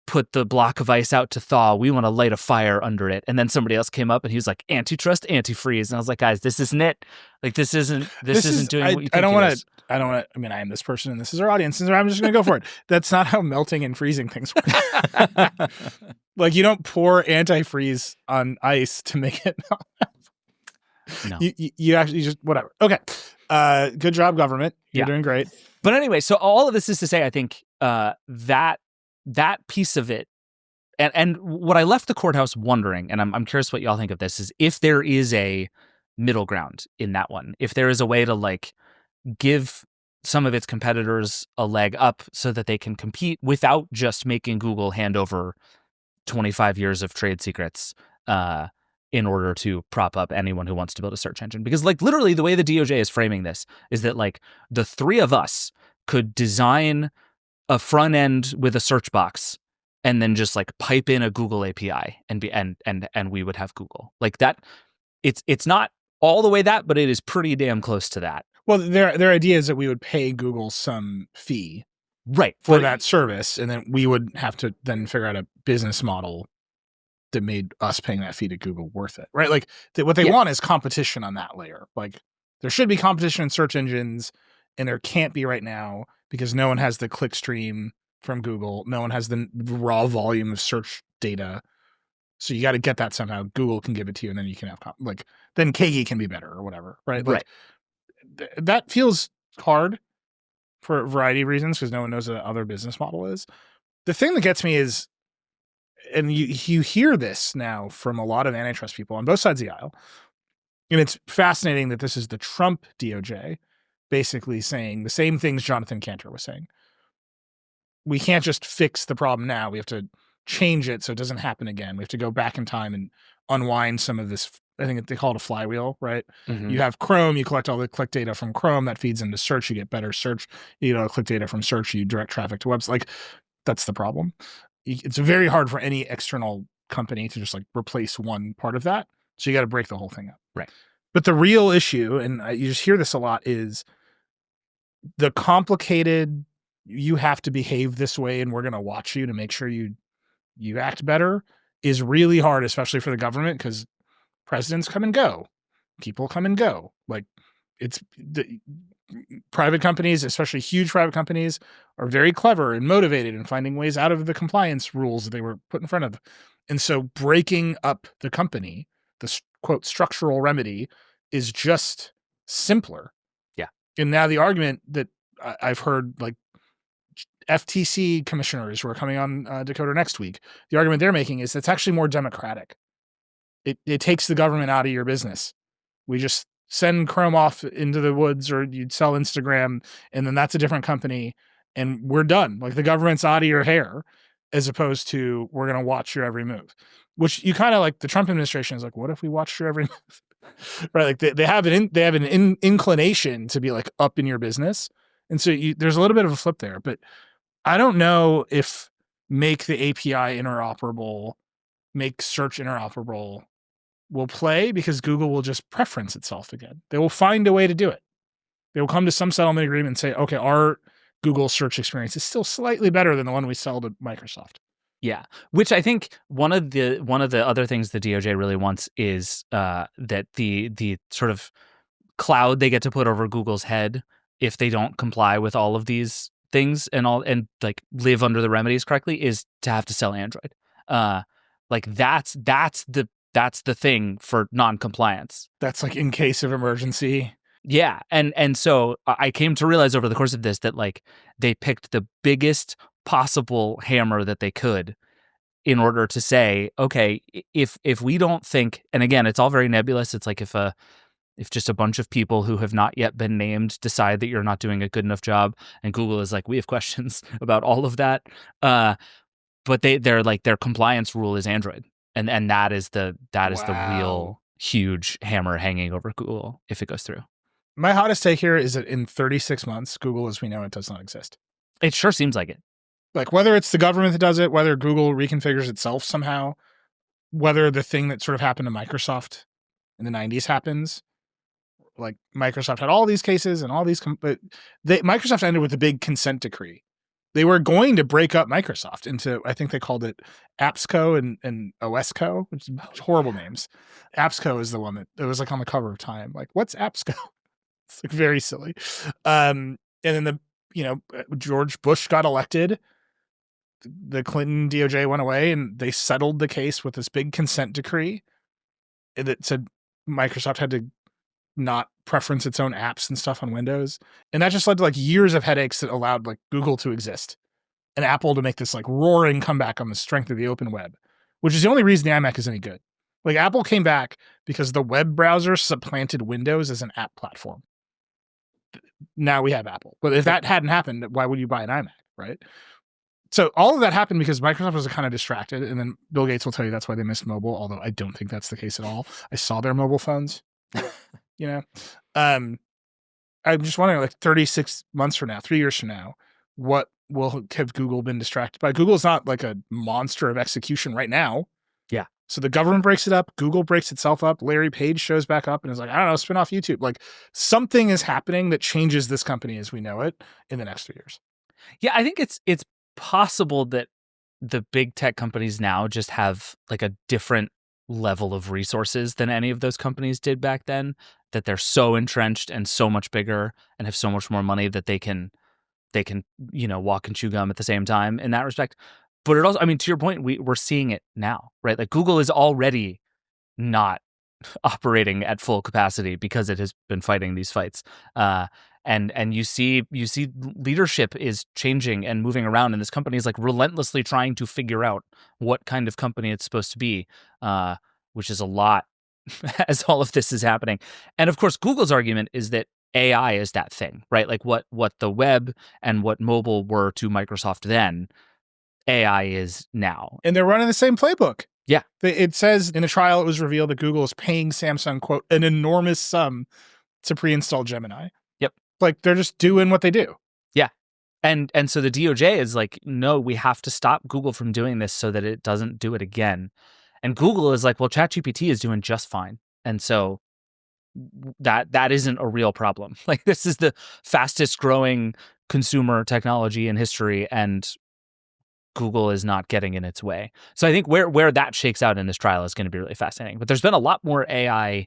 put the block of ice out to thaw. We want to light a fire under it. And then somebody else came up and he was like, antitrust, antifreeze. And I was like, guys, this isn't it. Like, this isn't doing what you think I don't it want is. to. I don't want to. I mean, I am this person, and this is our audience, and I'm just going to go for it. That's not how melting and freezing things work. Like, you don't pour antifreeze on ice to make it melt. No. You actually just whatever. Okay. Good job, government. You're doing great. But anyway, so all of this is to say, I think that piece of it, and what I left the courthouse wondering, and I'm curious what y'all think of this, is if there is a middle ground in that one, if there is a way to like give some of its competitors a leg up so that they can compete without just making Google hand over 25 years of trade secrets in order to prop up anyone who wants to build a search engine. Because like literally the way the DOJ is framing this is that like the three of us could design a front end with a search box and then just like pipe in a Google API and we would have Google. Like that, it's not all the way that, but it is pretty damn close to that. Well, their idea is that we would pay Google some fee for that service, and then we would have to then figure out a business model that made us paying that fee to Google worth it, right? Like what they want is competition on that layer. Like there should be competition in search engines, and there can't be right now because no one has the clickstream from Google. No one has the raw volume of search data. So you got to get that somehow. Google can give it to you, and then you can have then Kagi can be better or whatever, right? Like, that feels hard for a variety of reasons because no one knows what the other business model is. The thing that gets me is, and you hear this now from a lot of antitrust people on both sides of the aisle, and it's fascinating that this is the Trump DOJ basically saying the same things Jonathan Cantor was saying. We can't just fix the problem now. We have to change it so it doesn't happen again. We have to go back in time and unwind some of this. I think they call it a flywheel, right? Mm-hmm. You have Chrome, you collect all the click data from Chrome, that feeds into search, you get better search. You click data from search, you direct traffic to websites. Like, that's the problem. It's very hard for any external company to just like replace one part of that. So you got to break the whole thing up. Right. But the real issue, and you just hear this a lot, is the complicated, you have to behave this way and we're going to watch you to make sure you act better, is really hard, especially for the government, because presidents come and go, people come and go. Like, it's the private companies, especially huge private companies, are very clever and motivated in finding ways out of the compliance rules that they were put in front of them. And so breaking up the company, the quote structural remedy, is just simpler. Yeah. And now the argument that I've heard, like FTC commissioners who are coming on Decoder next week, the argument they're making is it's actually more democratic. It takes the government out of your business. We just send Chrome off into the woods, or you'd sell Instagram, and then that's a different company, and we're done. Like, the government's out of your hair, as opposed to we're going to watch your every move. Which you kind of like, the Trump administration is like, what if we watched your every move? Right? Like they have an inclination to be like up in your business, and so there's a little bit of a flip there. But I don't know if make the API interoperable, make search interoperable will play, because Google will just preference itself again. They will find a way to do it. They will come to some settlement agreement and say, okay, our Google search experience is still slightly better than the one we sell to Microsoft. Yeah, which I think one of the other things the DOJ really wants is that the sort of cloud they get to put over Google's head if they don't comply with all of these things and like live under the remedies correctly is to have to sell Android. Like that's the thing for non-compliance. That's like in case of emergency. Yeah, and so I came to realize over the course of this that like they picked the biggest possible hammer that they could in order to say, okay, if we don't think, and again, it's all very nebulous. It's like if just a bunch of people who have not yet been named decide that you're not doing a good enough job, and Google is like, we have questions about all of that. But they're like, their compliance rule is Android, and that is the real huge hammer hanging over Google if it goes through. My hottest take here is that in 36 months, Google as we know it does not exist. It sure seems like it. Like, whether it's the government that does it, whether Google reconfigures itself somehow, whether the thing that sort of happened to Microsoft in the 90s happens. Like, Microsoft had all these cases and all these, but Microsoft ended with a big consent decree They were going to break up Microsoft into, I think they called it AppsCo and OSCo, which is horrible names. AppsCo is the one that was like on the cover of Time. Like, what's AppsCo? It's like very silly. And then George Bush got elected. The Clinton DOJ went away and they settled the case with this big consent decree that said Microsoft had to not preference its own apps and stuff on Windows. And that just led to like years of headaches that allowed like Google to exist and Apple to make this like roaring comeback on the strength of the open web, which is the only reason the iMac is any good. Like Apple came back because the web browser supplanted Windows as an app platform. Now we have Apple. But if that hadn't happened, why would you buy an iMac, right? So all of that happened because Microsoft was kind of distracted. And then Bill Gates will tell you that's why they missed mobile, although I don't think that's the case at all. I saw their mobile phones. I'm just wondering, like 36 months from now, 3 years from now, what will have Google been distracted by? Google's not like a monster of execution right now. Yeah. So the government breaks it up. Google breaks itself up. Larry Page shows back up and is like, I don't know, spin off YouTube. Like something is happening that changes this company as we know it in the next 3 years. Yeah, I think it's possible that the big tech companies now just have like a different level of resources than any of those companies did back then, that they're so entrenched and so much bigger and have so much more money that they can walk and chew gum at the same time in that respect. But it also, I mean, to your point, we're seeing it now, right? Like Google is already not operating at full capacity because it has been fighting these fights. And you see leadership is changing and moving around, and this company is like relentlessly trying to figure out what kind of company it's supposed to be, which is a lot as all of this is happening. And of course, Google's argument is that AI is that thing, right? Like what the web and what mobile were to Microsoft then, AI is now. And they're running the same playbook. Yeah. It says in a trial, it was revealed that Google is paying Samsung, quote, an enormous sum to pre-install Gemini. Yep. Like they're just doing what they do. Yeah. And so the DOJ is like, no, we have to stop Google from doing this so that it doesn't do it again. And Google is like, well, ChatGPT is doing just fine. And so that isn't a real problem. Like this is the fastest growing consumer technology in history, and Google is not getting in its way. So I think where that shakes out in this trial is going to be really fascinating. But there's been a lot more AI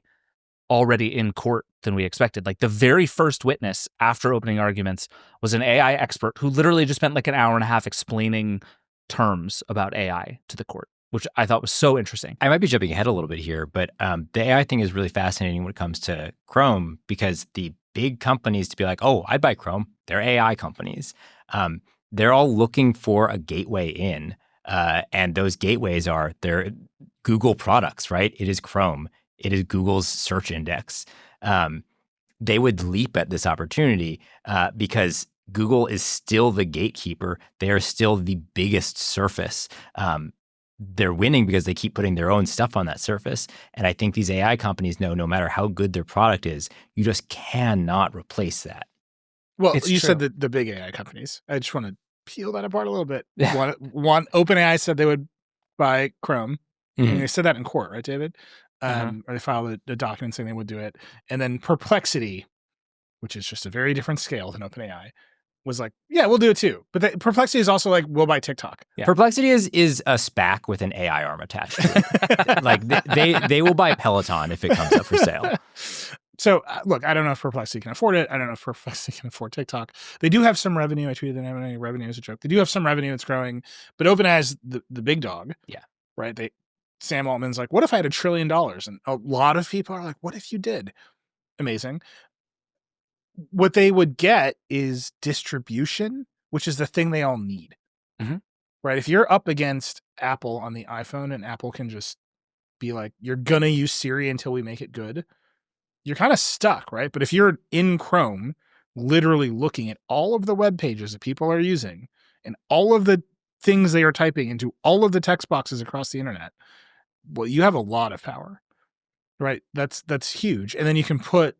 already in court than we expected. Like the very first witness after opening arguments was an AI expert who literally just spent like an hour and a half explaining terms about AI to the court, which I thought was so interesting. I might be jumping ahead a little bit here, but the AI thing is really fascinating when it comes to Chrome, because the big companies to be like, oh, I'd buy Chrome, they're AI companies. They're all looking for a gateway in, and those gateways are their Google products, right? It is Chrome. It is Google's search index. They would leap at this opportunity because Google is still the gatekeeper. They are still the biggest surface. They're winning because they keep putting their own stuff on that surface. And I think these AI companies know no matter how good their product is, you just cannot replace that. Well, It's you true. said the big AI companies. I just want to peel that apart a little bit. One OpenAI said they would buy Chrome. And they said that in court, right, David? Or they filed a document saying they would do it. And then Perplexity, which is just a very different scale than OpenAI, was like, yeah, we'll do it too. But Perplexity is also like, we'll buy TikTok. Yeah. Perplexity is a SPAC with an AI arm attached to it. Like they will buy Peloton if it comes up for sale. So look, I don't know if Perplexity can afford it. I don't know if Perplexity can afford TikTok. They do have some revenue. I tweeted they don't have any revenue as a joke. They do have some revenue that's growing, but OpenAI is the big dog. Yeah. Right? Sam Altman's like, what if I had $1 trillion? And a lot of people are like, what if you did? Amazing. What they would get is distribution, which is the thing they all need. Right? If you're up against Apple on the iPhone and Apple can just be like, you're going to use Siri until we make it good, you're kind of stuck, right? But if you're in Chrome, literally looking at all of the web pages that people are using and all of the things they are typing into all of the text boxes across the internet, well, you have a lot of power, right? That's huge. And then you can put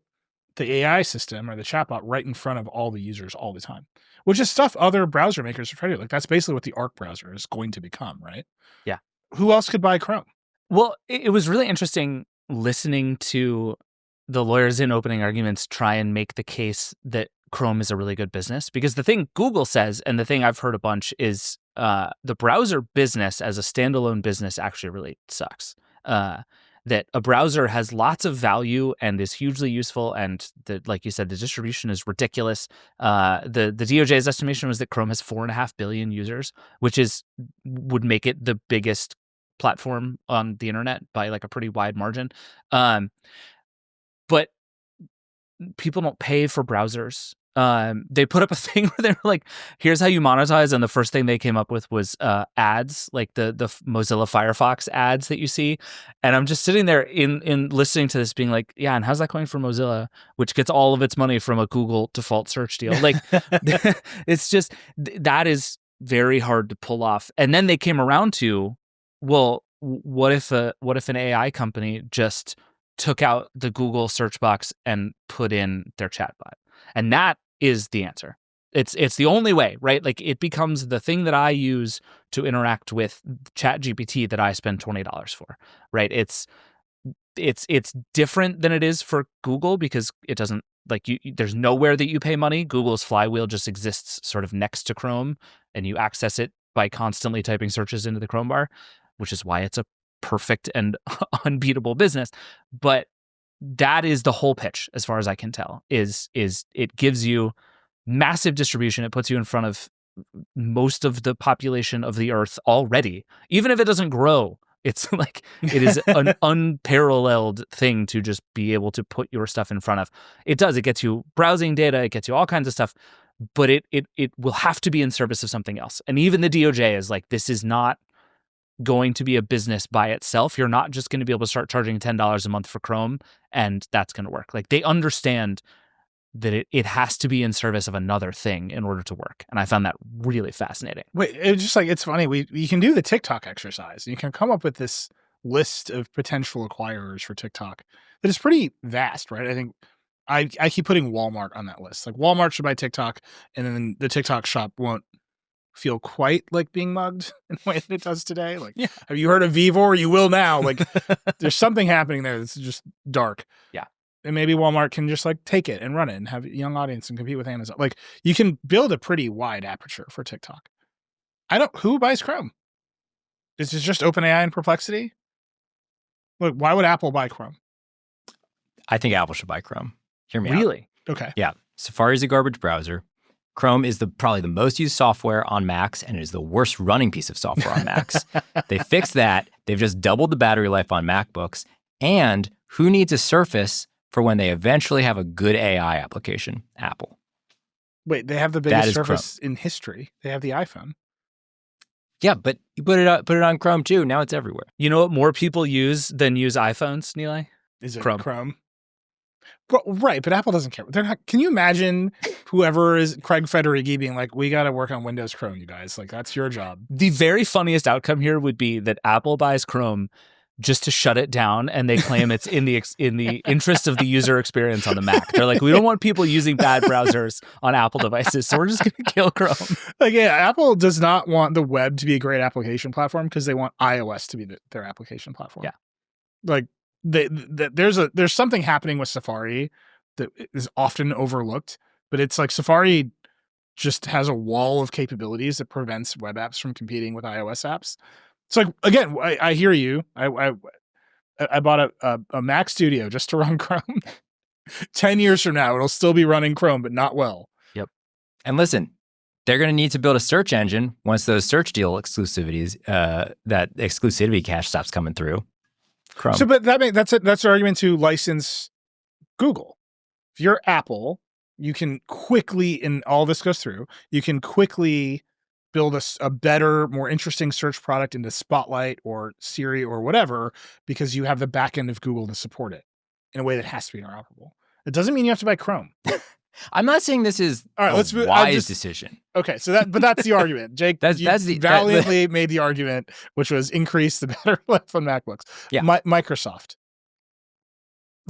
the AI system or the chatbot right in front of all the users all the time, which is stuff other browser makers are trying to do. Like that's basically what the Arc browser is going to become, right? Yeah. Who else could buy Chrome? Well, it was really interesting listening to the lawyers in opening arguments try and make the case that Chrome is a really good business, because the thing Google says, and the thing I've heard a bunch, is the browser business as a standalone business actually really sucks. That a browser has lots of value and is hugely useful, and like you said, the distribution is ridiculous. The DOJ's estimation was that Chrome has 4.5 billion users, which would make it the biggest platform on the internet by like a pretty wide margin. But people don't pay for browsers. They put up a thing where they were like, here's how you monetize, and the first thing they came up with was ads, like the Mozilla Firefox ads that you see. And I'm just sitting there in listening to this being like, yeah, and how's that going for Mozilla, which gets all of its money from a Google default search deal? Like, it's just, that is very hard to pull off. And then they came around to, well, what if an AI company just took out the Google search box and put in their chatbot? And that is the answer. It's the only way, right? Like, it becomes the thing that I use to interact with ChatGPT that I spend $20 for, right? It's different than it is for Google, because it doesn't, like, there's nowhere that you pay money. Google's flywheel just exists sort of next to Chrome, and you access it by constantly typing searches into the Chrome bar, which is why it's a perfect and unbeatable business. But that is the whole pitch, as far as I can tell, is it gives you massive distribution. It puts you in front of most of the population of the earth already. Even if it doesn't grow, it's like, it is an unparalleled thing to just be able to put your stuff in front of. It does. It gets you browsing data. It gets you all kinds of stuff. But it will have to be in service of something else. And even the DOJ is like, this is not going to be a business by itself. You're not just going to be able to start charging $10 a month for Chrome and that's going to work. Like, they understand that it has to be in service of another thing in order to work. And I found that really fascinating. Wait, it's just like, it's funny. You can do the TikTok exercise. You can come up with this list of potential acquirers for TikTok that is pretty vast, right? I think I keep putting Walmart on that list. Like, Walmart should buy TikTok, and then the TikTok shop won't feel quite like being mugged in the way that it does today. Like, Yeah. Have you heard of Vivor? You will now. Like, there's something happening there that's just dark. Yeah. And maybe Walmart can just like take it and run it and have a young audience and compete with Amazon. Like, you can build a pretty wide aperture for TikTok. Who buys Chrome? Is it just OpenAI and Perplexity? Look, why would Apple buy Chrome? I think Apple should buy Chrome. Hear me out. Really? Okay. Yeah. Safari is a garbage browser. Chrome is probably the most used software on Macs, and it is the worst running piece of software on Macs. They fixed that. They've just doubled the battery life on MacBooks. And who needs a Surface for when they eventually have a good AI application? Apple. Wait, they have the biggest Surface in history. They have the iPhone. Yeah, but you put it on Chrome too. Now it's everywhere. You know what more people use than use iPhones, Nilay? Is it Chrome. Chrome? Well, right, but Apple doesn't care. They're not. Can you imagine whoever is Craig Federighi being like, "We got to work on Windows Chrome, you guys. Like, that's your job." The very funniest outcome here would be that Apple buys Chrome just to shut it down, and they claim it's in the interest of the user experience on the Mac. They're like, we don't want people using bad browsers on Apple devices, so we're just going to kill Chrome. Like, yeah, Apple does not want the web to be a great application platform because they want iOS to be their application platform. Yeah, like there's something happening with Safari that is often overlooked, but it's like Safari just has a wall of capabilities that prevents web apps from competing with iOS apps. It's like, again, I hear you. I bought a Mac Studio just to run Chrome. 10 years from now, it'll still be running Chrome, but not well. Yep. And listen, they're going to need to build a search engine once those search deal exclusivities, that exclusivity cache stops coming through. Chrome. So, but that's an argument to license Google. If you're Apple, you can quickly, and all this goes through, you can quickly build a better, more interesting search product into Spotlight or Siri or whatever, because you have the back end of Google to support it in a way that has to be interoperable. It doesn't mean you have to buy Chrome. I'm not saying this is a wise decision. Okay, so that's the argument. Jake, that's valiantly made the argument, which was increase the battery life on MacBooks. Yeah. Microsoft.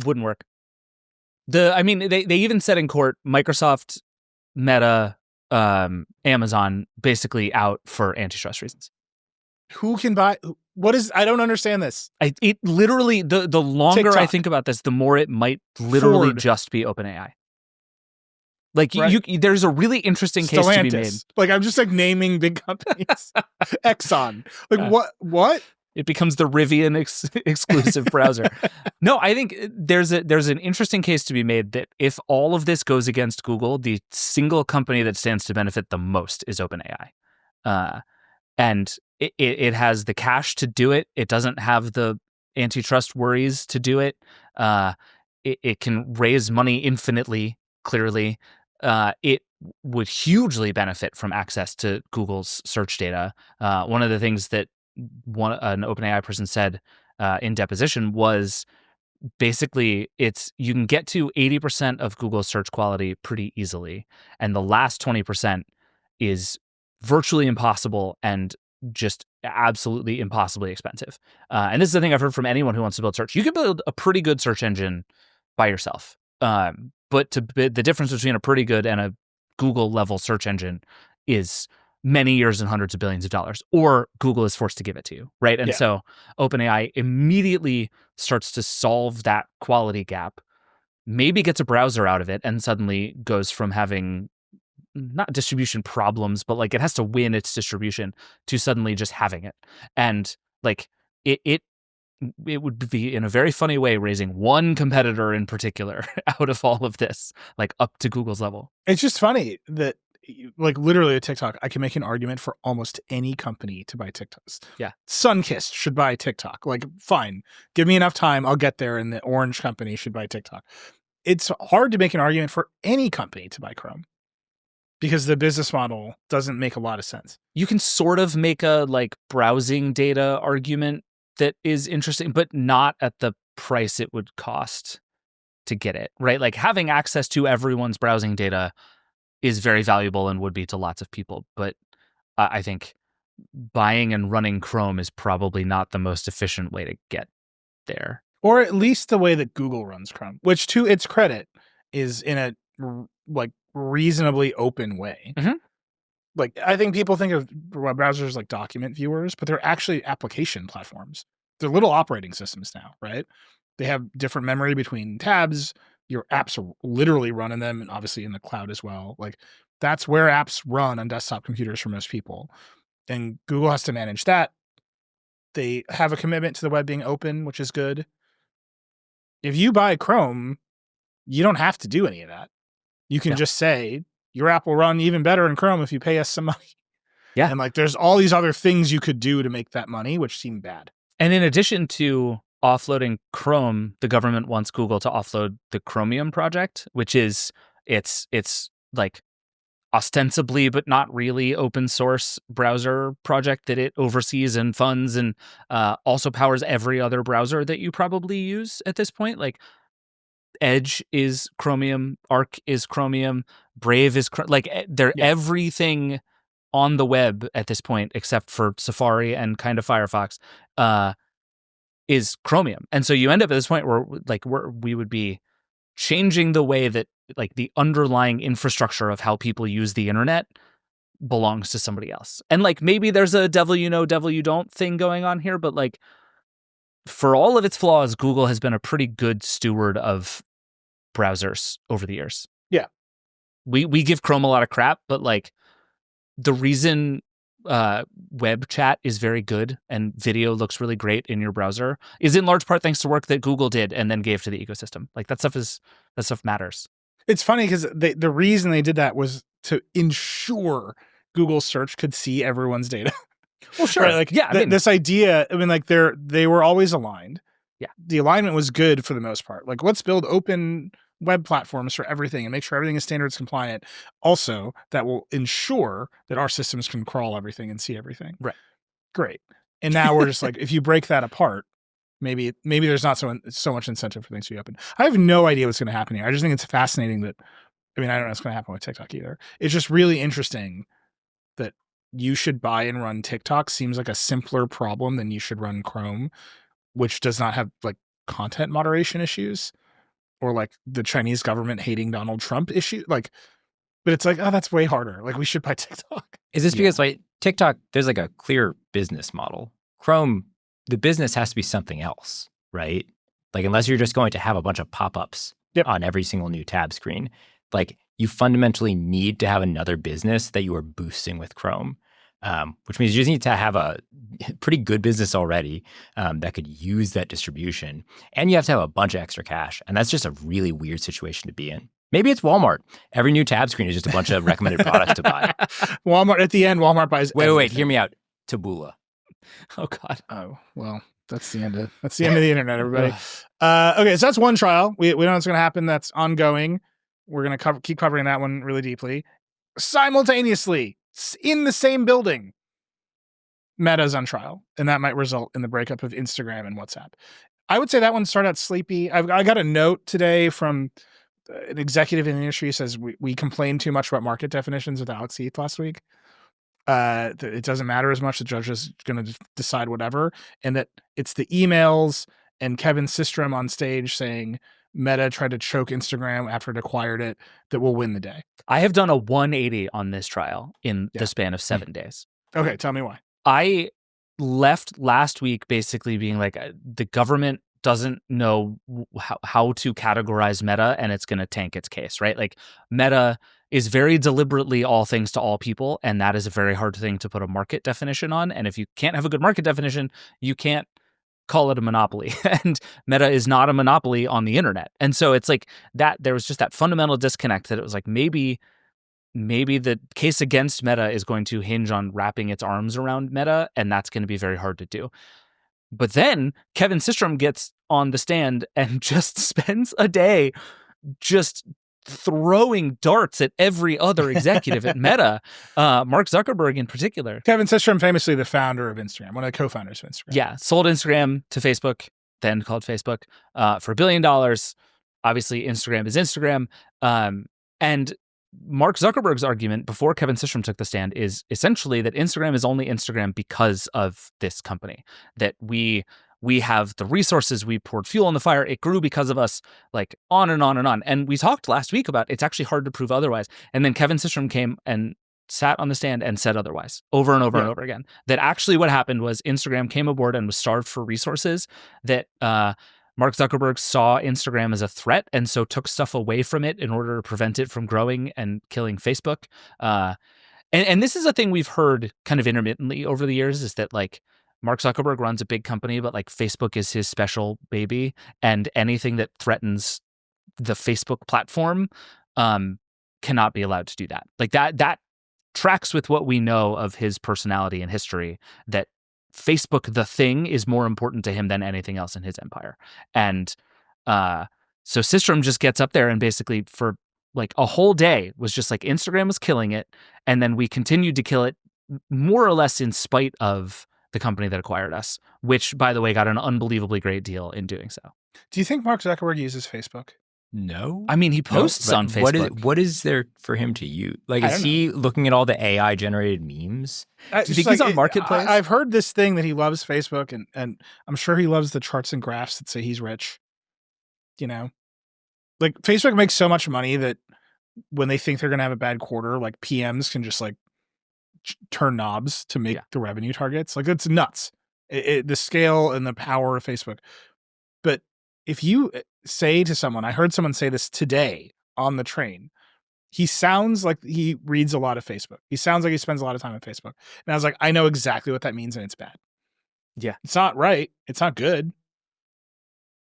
Wouldn't work. They even said in court, Microsoft, Meta, Amazon basically out for antitrust reasons. Who can buy? I don't understand this. It literally, the longer TikTok. I think about this, the more it might literally Ford. just be OpenAI. Like Right. there's a really interesting case to be made. Stellantis. Like I'm just like naming big companies. Exxon. Like Yeah. what? It becomes the Rivian exclusive browser. No, I think there's an interesting case to be made that if all of this goes against Google, the single company that stands to benefit the most is OpenAI. And it has the cash to do it. It doesn't have the antitrust worries to do it. It can raise money infinitely, clearly. It would hugely benefit from access to Google's search data. One of the things that an OpenAI person said in deposition was basically you can get to 80% of Google's search quality pretty easily, and the last 20% is virtually impossible and just absolutely impossibly expensive. And this is the thing I've heard from anyone who wants to build search. You can build a pretty good search engine by yourself, but the difference between a pretty good and a Google level search engine is many years and hundreds of billions of dollars, or Google is forced to give it to you, right? And so OpenAI immediately starts to solve that quality gap, maybe gets a browser out of it, and suddenly goes from having not distribution problems, but like it has to win its distribution to suddenly just having it. And like it would be in a very funny way raising one competitor in particular out of all of this, like up to Google's level. It's just funny that like literally a TikTok, I can make an argument for almost any company to buy TikToks. Yeah. Sunkist should buy TikTok. Like, fine. Give me enough time. I'll get there. And the orange company should buy TikTok. It's hard to make an argument for any company to buy Chrome because the business model doesn't make a lot of sense. You can sort of make a like browsing data argument that is interesting, but not at the price it would cost to get it, right? Like having access to everyone's browsing data is very valuable and would be to lots of people. But I think buying and running Chrome is probably not the most efficient way to get there. Or at least the way that Google runs Chrome, which to its credit is in a like reasonably open way. Mm-hmm. Like I think people think of web browsers like document viewers, but they're actually application platforms. They're little operating systems now, right? They have different memory between tabs. Your apps are literally running them, and obviously in the cloud as well. Like that's where apps run on desktop computers for most people. And Google has to manage that. They have a commitment to the web being open, which is good. If you buy Chrome, you don't have to do any of that. You can just say your app will run even better in Chrome if you pay us some money. Yeah. And like there's all these other things you could do to make that money, which seem bad. And in addition to offloading Chrome, the government wants Google to offload the Chromium project, which is it's like ostensibly but not really open source browser project that it oversees and funds, and also powers every other browser that you probably use at this point. Like Edge is Chromium, Arc is Chromium, Brave is they're everything on the web at this point except for Safari and kind of Firefox is Chromium. And so you end up at this point where like we would be changing the way that like the underlying infrastructure of how people use the internet belongs to somebody else. And like maybe there's a devil you know, devil you don't thing going on here, but like for all of its flaws, Google has been a pretty good steward of browsers over the years. Yeah. We give Chrome a lot of crap, but like the reason web chat is very good and video looks really great in your browser is in large part thanks to work that Google did and then gave to the ecosystem. Like that stuff matters. It's funny because the reason they did that was to ensure Google search could see everyone's data. Well, sure. Right? Like this idea, I mean, like they were always aligned. Yeah. The alignment was good for the most part. Like let's build open web platforms for everything and make sure everything is standards compliant. Also, that will ensure that our systems can crawl everything and see everything. Right. Great. And now we're just like, if you break that apart, maybe there's not so much incentive for things to be open. I have no idea what's going to happen here. I just think it's fascinating that, I mean, I don't know what's going to happen with TikTok either. It's just really interesting that you should buy and run TikTok seems like a simpler problem than you should run Chrome, which does not have like content moderation issues or like the Chinese government hating Donald Trump issue. Like, but it's like, oh, that's way harder. Like we should buy TikTok. Is this because like TikTok, there's like a clear business model. Chrome, the business has to be something else, right? Like unless you're just going to have a bunch of pop-ups on every single new tab screen. Like you fundamentally need to have another business that you are boosting with Chrome, which means you just need to have a pretty good business already that could use that distribution. And you have to have a bunch of extra cash. And that's just a really weird situation to be in. Maybe it's Walmart. Every new tab screen is just a bunch of recommended products to buy. Walmart, at the end, Walmart buys Wait, hear me out. Taboola. Oh God. Oh, well, that's the end of the internet, everybody. Okay, so that's one trial. We know what's going to happen. That's ongoing. We're going to keep covering that one really deeply. Simultaneously, in the same building, Meta's on trial, and that might result in the breakup of Instagram and WhatsApp. I would say that one started out sleepy. I got a note today from an executive in the industry who says we complained too much about market definitions with Alex Heath last week. It doesn't matter as much. The judge is going to decide whatever, and that it's the emails and Kevin Systrom on stage saying Meta tried to choke Instagram after it acquired it that will win the day. I have done a 180 on this trial in the span of 7 days. Okay, tell me why. I left last week basically being like, the government doesn't know how to categorize Meta, and it's going to tank its case, right? Like, Meta is very deliberately all things to all people, and that is a very hard thing to put a market definition on. And if you can't have a good market definition, you can't call it a monopoly. And Meta is not a monopoly on the internet. And so it's like that there was just that fundamental disconnect that it was like maybe the case against Meta is going to hinge on wrapping its arms around Meta, and that's going to be very hard to do. But then Kevin Systrom gets on the stand and just spends a day just throwing darts at every other executive at Meta, Mark Zuckerberg in particular. Kevin Systrom, famously the founder of Instagram, one of the co-founders of Instagram. Yeah, sold Instagram to Facebook, then called Facebook, for $1 billion. Obviously, Instagram is Instagram. And Mark Zuckerberg's argument before Kevin Systrom took the stand is essentially that Instagram is only Instagram because of this company, that we have the resources, we poured fuel on the fire, it grew because of us, like on and on and on. And we talked last week about it's actually hard to prove otherwise. And then Kevin Systrom came and sat on the stand and said otherwise over and over and over again. That actually what happened was Instagram came aboard and was starved for resources, that Mark Zuckerberg saw Instagram as a threat and so took stuff away from it in order to prevent it from growing and killing Facebook. And this is a thing we've heard kind of intermittently over the years, is that like Mark Zuckerberg runs a big company, but like Facebook is his special baby, and anything that threatens the Facebook platform cannot be allowed to do that. Like that tracks with what we know of his personality and history, that Facebook, the thing, is more important to him than anything else in his empire. And so Systrom just gets up there and basically for like a whole day was just like Instagram was killing it, and then we continued to kill it more or less in spite of the company that acquired us, which, by the way, got an unbelievably great deal in doing so. Do you think Mark Zuckerberg uses Facebook? No. I mean, he posts on Facebook. What is there for him to use? Like, is he looking at all the AI generated memes? Do you think he's on Marketplace? I've heard this thing that he loves Facebook, and I'm sure he loves the charts and graphs that say he's rich. You know, like Facebook makes so much money that when they think they're going to have a bad quarter, like PMs can just like turn knobs to make the revenue targets. Like, it's nuts. The scale and the power of Facebook. But if you say to someone, I heard someone say this today on the train, he sounds like he reads a lot of Facebook. He sounds like he spends a lot of time on Facebook. And I was like, I know exactly what that means, and it's bad. Yeah. It's not right. It's not good.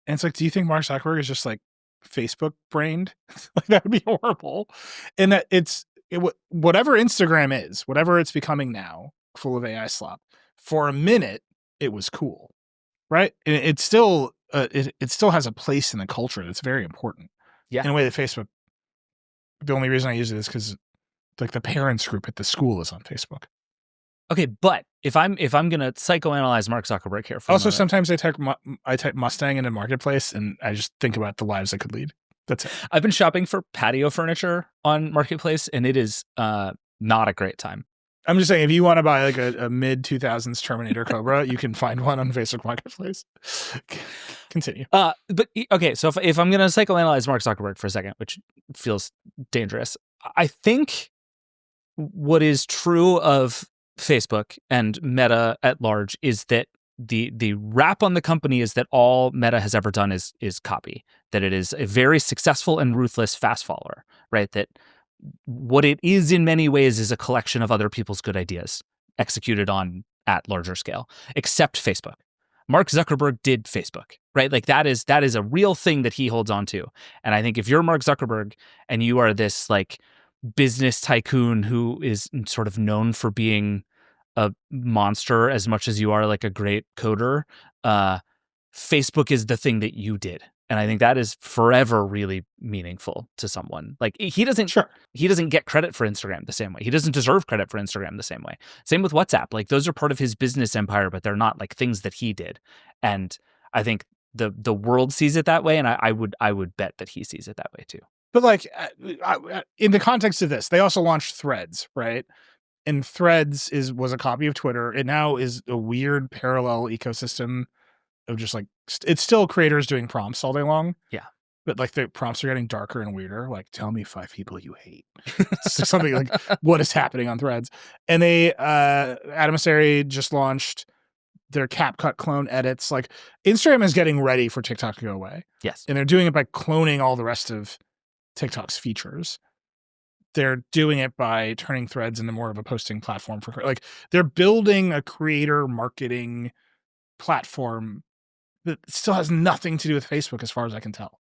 And it's like, do you think Mark Zuckerberg is just like Facebook brained? Like, that would be horrible. And that whatever Instagram is, whatever it's becoming now, full of AI slop, for a minute, it was cool. Right? And it's still it still has a place in the culture that's very important. Yeah. In a way that Facebook, the only reason I use it is because like the parents group at the school is on Facebook. Okay, but if I'm gonna psychoanalyze Mark Zuckerberg here for also, sometimes I type Mustang into Marketplace and I just think about the lives I could lead. That's it. I've been shopping for patio furniture on Marketplace, and it is not a great time. I'm just saying, if you want to buy like a mid 2000s Terminator Cobra, you can find one on Facebook Marketplace. Continue. But okay, so if I'm gonna psychoanalyze Mark Zuckerberg for a second, which feels dangerous, I think what is true of Facebook and Meta at large is that the rap on the company is that all Meta has ever done is copy. That it is a very successful and ruthless fast follower, right? That what it is in many ways is a collection of other people's good ideas executed on at larger scale, except Facebook. Mark Zuckerberg did Facebook, right? Like that is a real thing that he holds on to. And I think if you're Mark Zuckerberg and you are this like business tycoon who is sort of known for being a monster as much as you are like a great coder, Facebook is the thing that you did. And I think that is forever really meaningful to someone. Like he doesn't get credit for Instagram the same way. He doesn't deserve credit for Instagram the same way. Same with WhatsApp. Like those are part of his business empire, but they're not like things that he did. And I think the world sees it that way, and I would bet that he sees it that way too. But like in the context of this, they also launched Threads, right? And Threads was a copy of Twitter. It now is a weird parallel ecosystem of just like it's still creators doing prompts all day long. Yeah. But like the prompts are getting darker and weirder. Like, tell me 5 people you hate. So something like what is happening on Threads. And they Adam Mosseri just launched their CapCut clone edits. Like Instagram is getting ready for TikTok to go away. Yes. And they're doing it by cloning all the rest of TikTok's features. They're doing it by turning Threads into more of a posting platform for like they're building a creator marketing platform that still has nothing to do with Facebook as far as I can tell.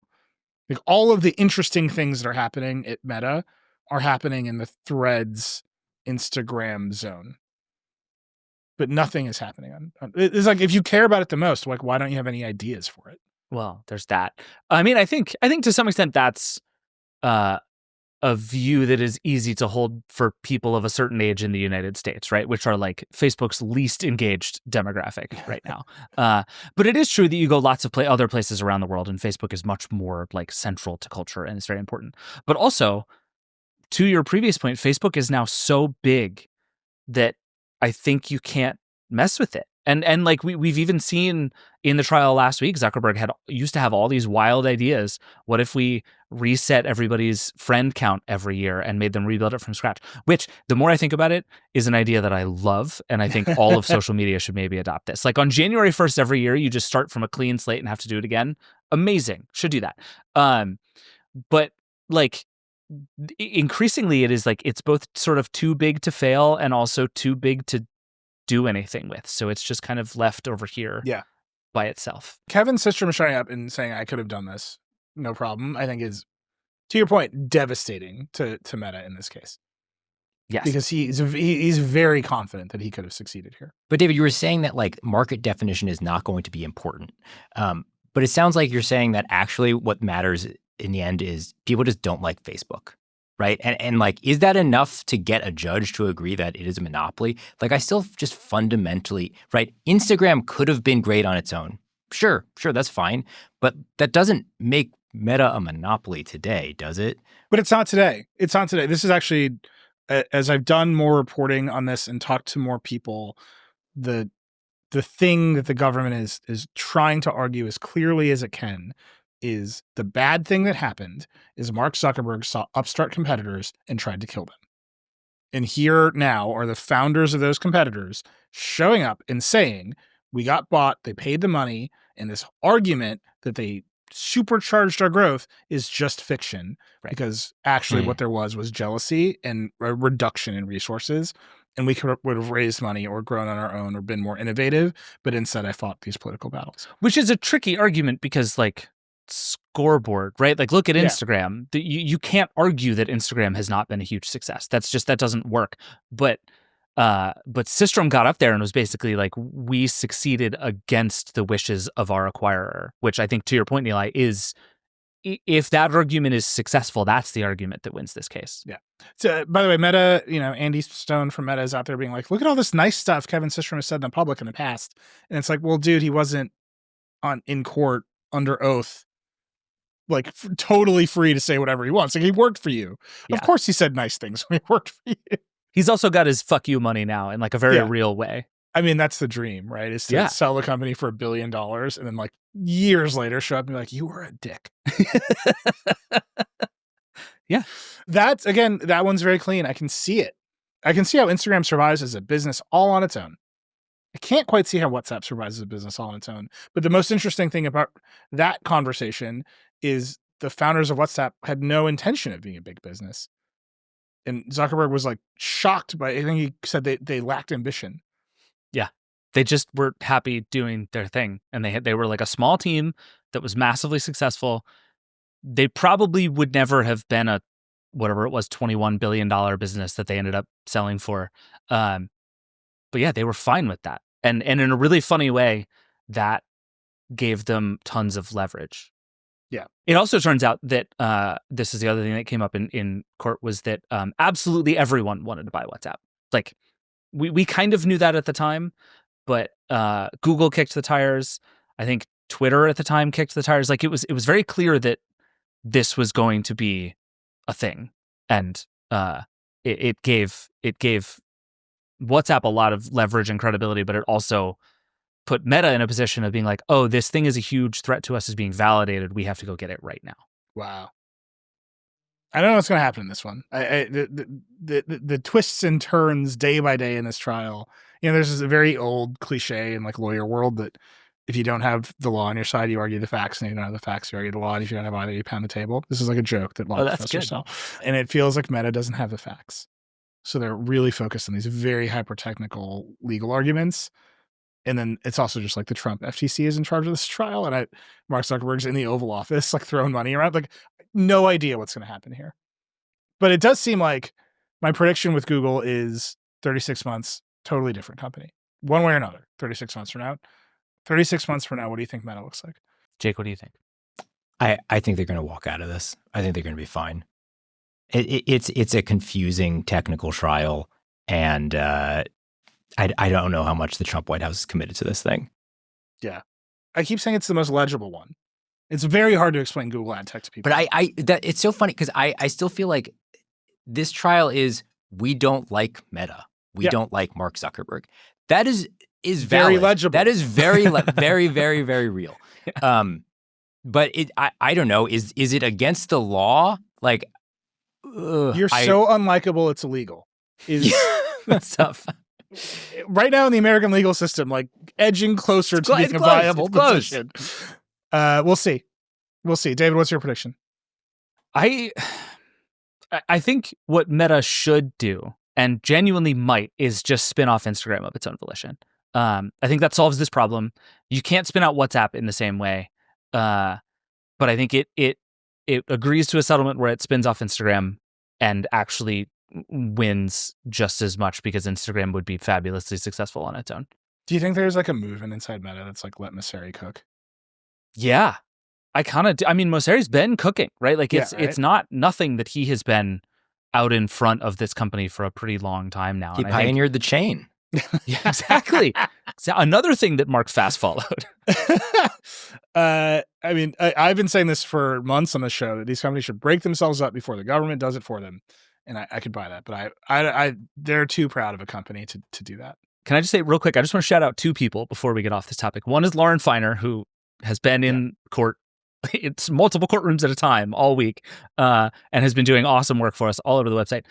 Like all of the interesting things that are happening at Meta are happening in the Threads Instagram zone. But nothing is happening on it's like if you care about it the most, like why don't you have any ideas for it? Well, there's that. I mean, I think to some extent that's a view that is easy to hold for people of a certain age in the United States, right? Which are like Facebook's least engaged demographic right now. But it is true that you go lots of other places around the world, and Facebook is much more like central to culture, and it's very important. But also, to your previous point, Facebook is now so big that I think you can't mess with it. And like we've even seen in the trial last week, Zuckerberg used to have all these wild ideas. What if we reset everybody's friend count every year and made them rebuild it from scratch? Which, the more I think about it, is an idea that I love. And I think all of social media should maybe adopt this. Like on January 1st every year, you just start from a clean slate and have to do it again. Amazing. Should do that. But like increasingly it is like it's both sort of too big to fail and also too big to do anything with. So it's just kind of left over here by itself. Kevin Systrom showing up and saying, I could have done this, no problem, I think is, to your point, devastating to Meta in this case. Yes. Because he's very confident that he could have succeeded here. But David, you were saying that like market definition is not going to be important. But it sounds like you're saying that actually what matters in the end is people just don't like Facebook. Right. And like, is that enough to get a judge to agree that it is a monopoly? Like, I still just fundamentally, right. Instagram could have been great on its own. Sure, that's fine. But that doesn't make Meta a monopoly today, does it? But it's not today. It's not today. This is actually, as I've done more reporting on this and talked to more people, the thing that the government is trying to argue as clearly as it can is the bad thing that happened is Mark Zuckerberg saw upstart competitors and tried to kill them. And here now are the founders of those competitors showing up and saying, we got bought, they paid the money, and this argument that they supercharged our growth is just fiction. Right. Because actually what there was jealousy and a reduction in resources. And we would have raised money or grown on our own or been more innovative. But instead I fought these political battles. Which is a tricky argument because like, scoreboard, right? Like look at Instagram. You can't argue that Instagram has not been a huge success. That doesn't work. But Systrom got up there and was basically like, we succeeded against the wishes of our acquirer, which I think to your point, Nilay, is if that argument is successful, that's the argument that wins this case. Yeah. So, by the way, Meta, Andy Stone from Meta is out there being like, look at all this nice stuff Kevin Systrom has said in the public in the past. And it's like, well, dude, he wasn't in court under oath, like totally free to say whatever he wants. Like he worked for you. Yeah. Of course he said nice things when he worked for you. He's also got his fuck you money now in like a very real way. I mean, that's the dream, right? Is to sell the company for $1 billion and then like years later show up and be like, you were a dick. Yeah. That one's very clean. I can see it. I can see how Instagram survives as a business all on its own. I can't quite see how WhatsApp survives as a business all on its own. But the most interesting thing about that conversation is the founders of WhatsApp had no intention of being a big business. And Zuckerberg was like shocked by, I think he said they lacked ambition. They just were happy doing their thing, and they were like a small team that was massively successful. They probably would never have been a whatever it was $21 billion business that they ended up selling for. But yeah, they were fine with that, and in a really funny way, that gave them tons of leverage. Yeah. It also turns out that this is the other thing that came up in court was that absolutely everyone wanted to buy WhatsApp. Like we kind of knew that at the time. But Google kicked the tires. I think Twitter at the time kicked the tires. Like it was very clear that this was going to be a thing, and it gave WhatsApp a lot of leverage and credibility. But it also put Meta in a position of being like, oh, this thing is a huge threat to us, is being validated. We have to go get it right now. Wow. I don't know what's going to happen in this one. The twists and turns day by day in this trial. There's this very old cliche in like lawyer world that if you don't have the law on your side, you argue the facts, and if you don't have the facts, you argue the law. And if you don't have either, you pound the table. This is like a joke that law professors tell. And it feels like Meta doesn't have the facts. So they're really focused on these very hyper-technical legal arguments. And then it's also just like the Trump FTC is in charge of this trial. And Mark Zuckerberg's in the Oval Office, like throwing money around. Like, no idea what's going to happen here. But it does seem like my prediction with Google is 36 months, totally different company. One way or another, 36 months from now. 36 months from now, what do you think Meta looks like? Jake, what do you think? I think they're going to walk out of this. I think they're going to be fine. It's a confusing technical trial, and I don't know how much the Trump White House is committed to this thing. Yeah. I keep saying it's the most legible one. It's very hard to explain Google ad tech to people. But it's so funny because I still feel like this trial is, we don't like Meta. We don't like Mark Zuckerberg. That is very valid. legible. That is very, very, very, very real. But I don't know. Is it against the law? Like, you're so unlikable, it's illegal. That's tough. Right now in the American legal system, like edging closer to being a viable position. We'll see. David, what's your prediction? I think what Meta should do, and genuinely might, is just spin off Instagram of its own volition. I think that solves this problem. You can't spin out WhatsApp in the same way, but I think it agrees to a settlement where it spins off Instagram and actually wins just as much, because Instagram would be fabulously successful on its own. Do you think there's like a movement inside Meta that's like, let Mosseri cook? Yeah, I kind of do. I mean, Mosseri's been cooking, right? Like it's not nothing that he has been out in front of this company for a pretty long time now. He pioneered the chain. Yeah, exactly. So another thing that Mark fast followed. I mean, I've been saying this for months on the show, that these companies should break themselves up before the government does it for them. And I could buy that, but they're too proud of a company to do that. Can I just say real quick, I just want to shout out two people before we get off this topic. One is Lauren Feiner, who has been in court. It's multiple courtrooms at a time all week, and has been doing awesome work for us all over the website.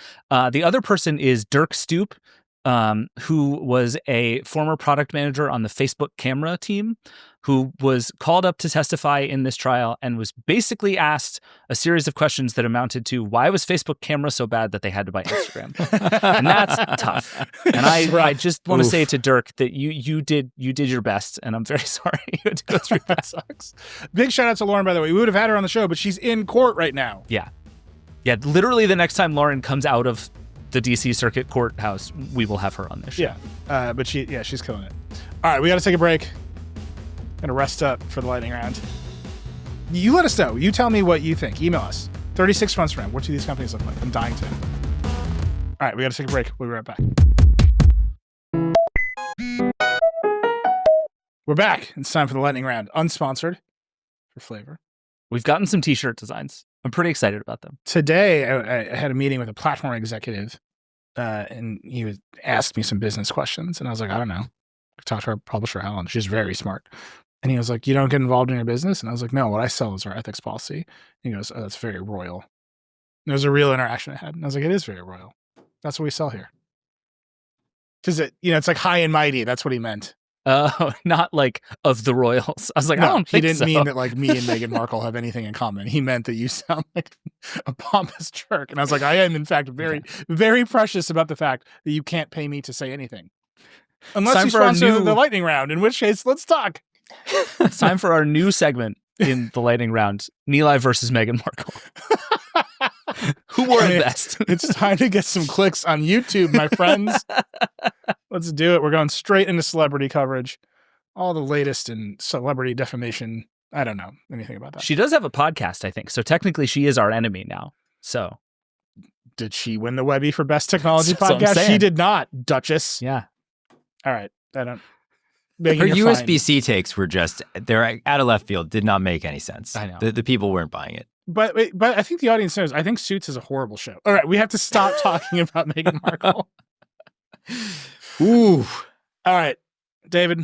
The other person is Dirk Stoop, who was a former product manager on the Facebook camera team, who was called up to testify in this trial and was basically asked a series of questions that amounted to, why was Facebook camera so bad that they had to buy Instagram? And that's tough. And I just want to say to Dirk that you did your best, and I'm very sorry you had to go through that. Sucks. Big shout out to Lauren, by the way. We would have had her on the show, but she's in court right now. Yeah. Literally the next time Lauren comes out of the DC Circuit Courthouse, we will have her on this show. Yeah, but she's killing it. All right, we got to take a break. Gonna rest up for the lightning round. You let us know. You tell me what you think. Email us. 36 months from now, what do these companies look like? I'm dying to. All right, we got to take a break. We'll be right back. We're back. It's time for the lightning round. Unsponsored for flavor. We've gotten some t-shirt designs. I'm pretty excited about them. Today, I had a meeting with a platform executive, and he asked me some business questions. And I was like, I don't know. I talked to our publisher, Alan. She's very smart. And he was like, you don't get involved in your business? And I was like, no, what I sell is our ethics policy. And he goes, oh, that's very royal. And there was a real interaction I had. And I was like, it is very royal. That's what we sell here. Because it's like high and mighty. That's what he meant. Not like of the royals. I was like, I No, don't he think didn't so. mean that like me and Meghan Markle have anything in common. He meant that you sound like a pompous jerk. And I was like, I am in fact very, very precious about the fact that you can't pay me to say anything. Unless time you for our sponsor new- the lightning round, in which case, let's talk. It's time for our new segment in the lightning round: Nilay versus Meghan Markle. Who wore it best? It's time to get some clicks on YouTube, my friends. Let's do it. We're going straight into celebrity coverage. All the latest in celebrity defamation. I don't know anything about that. She does have a podcast, I think. So technically she is our enemy now. So Did she win the Webby for best technology That's what I'm podcast? She saying. did not, Duchess. yeah. All right. I don't. Her Megan, you're fine. USB-C takes were just, they're out of left field, did not make any sense. I know. The people weren't buying it. But I think the audience knows. I think Suits is a horrible show. All right. We have to stop talking about Meghan Markle. Ooh. All right. David,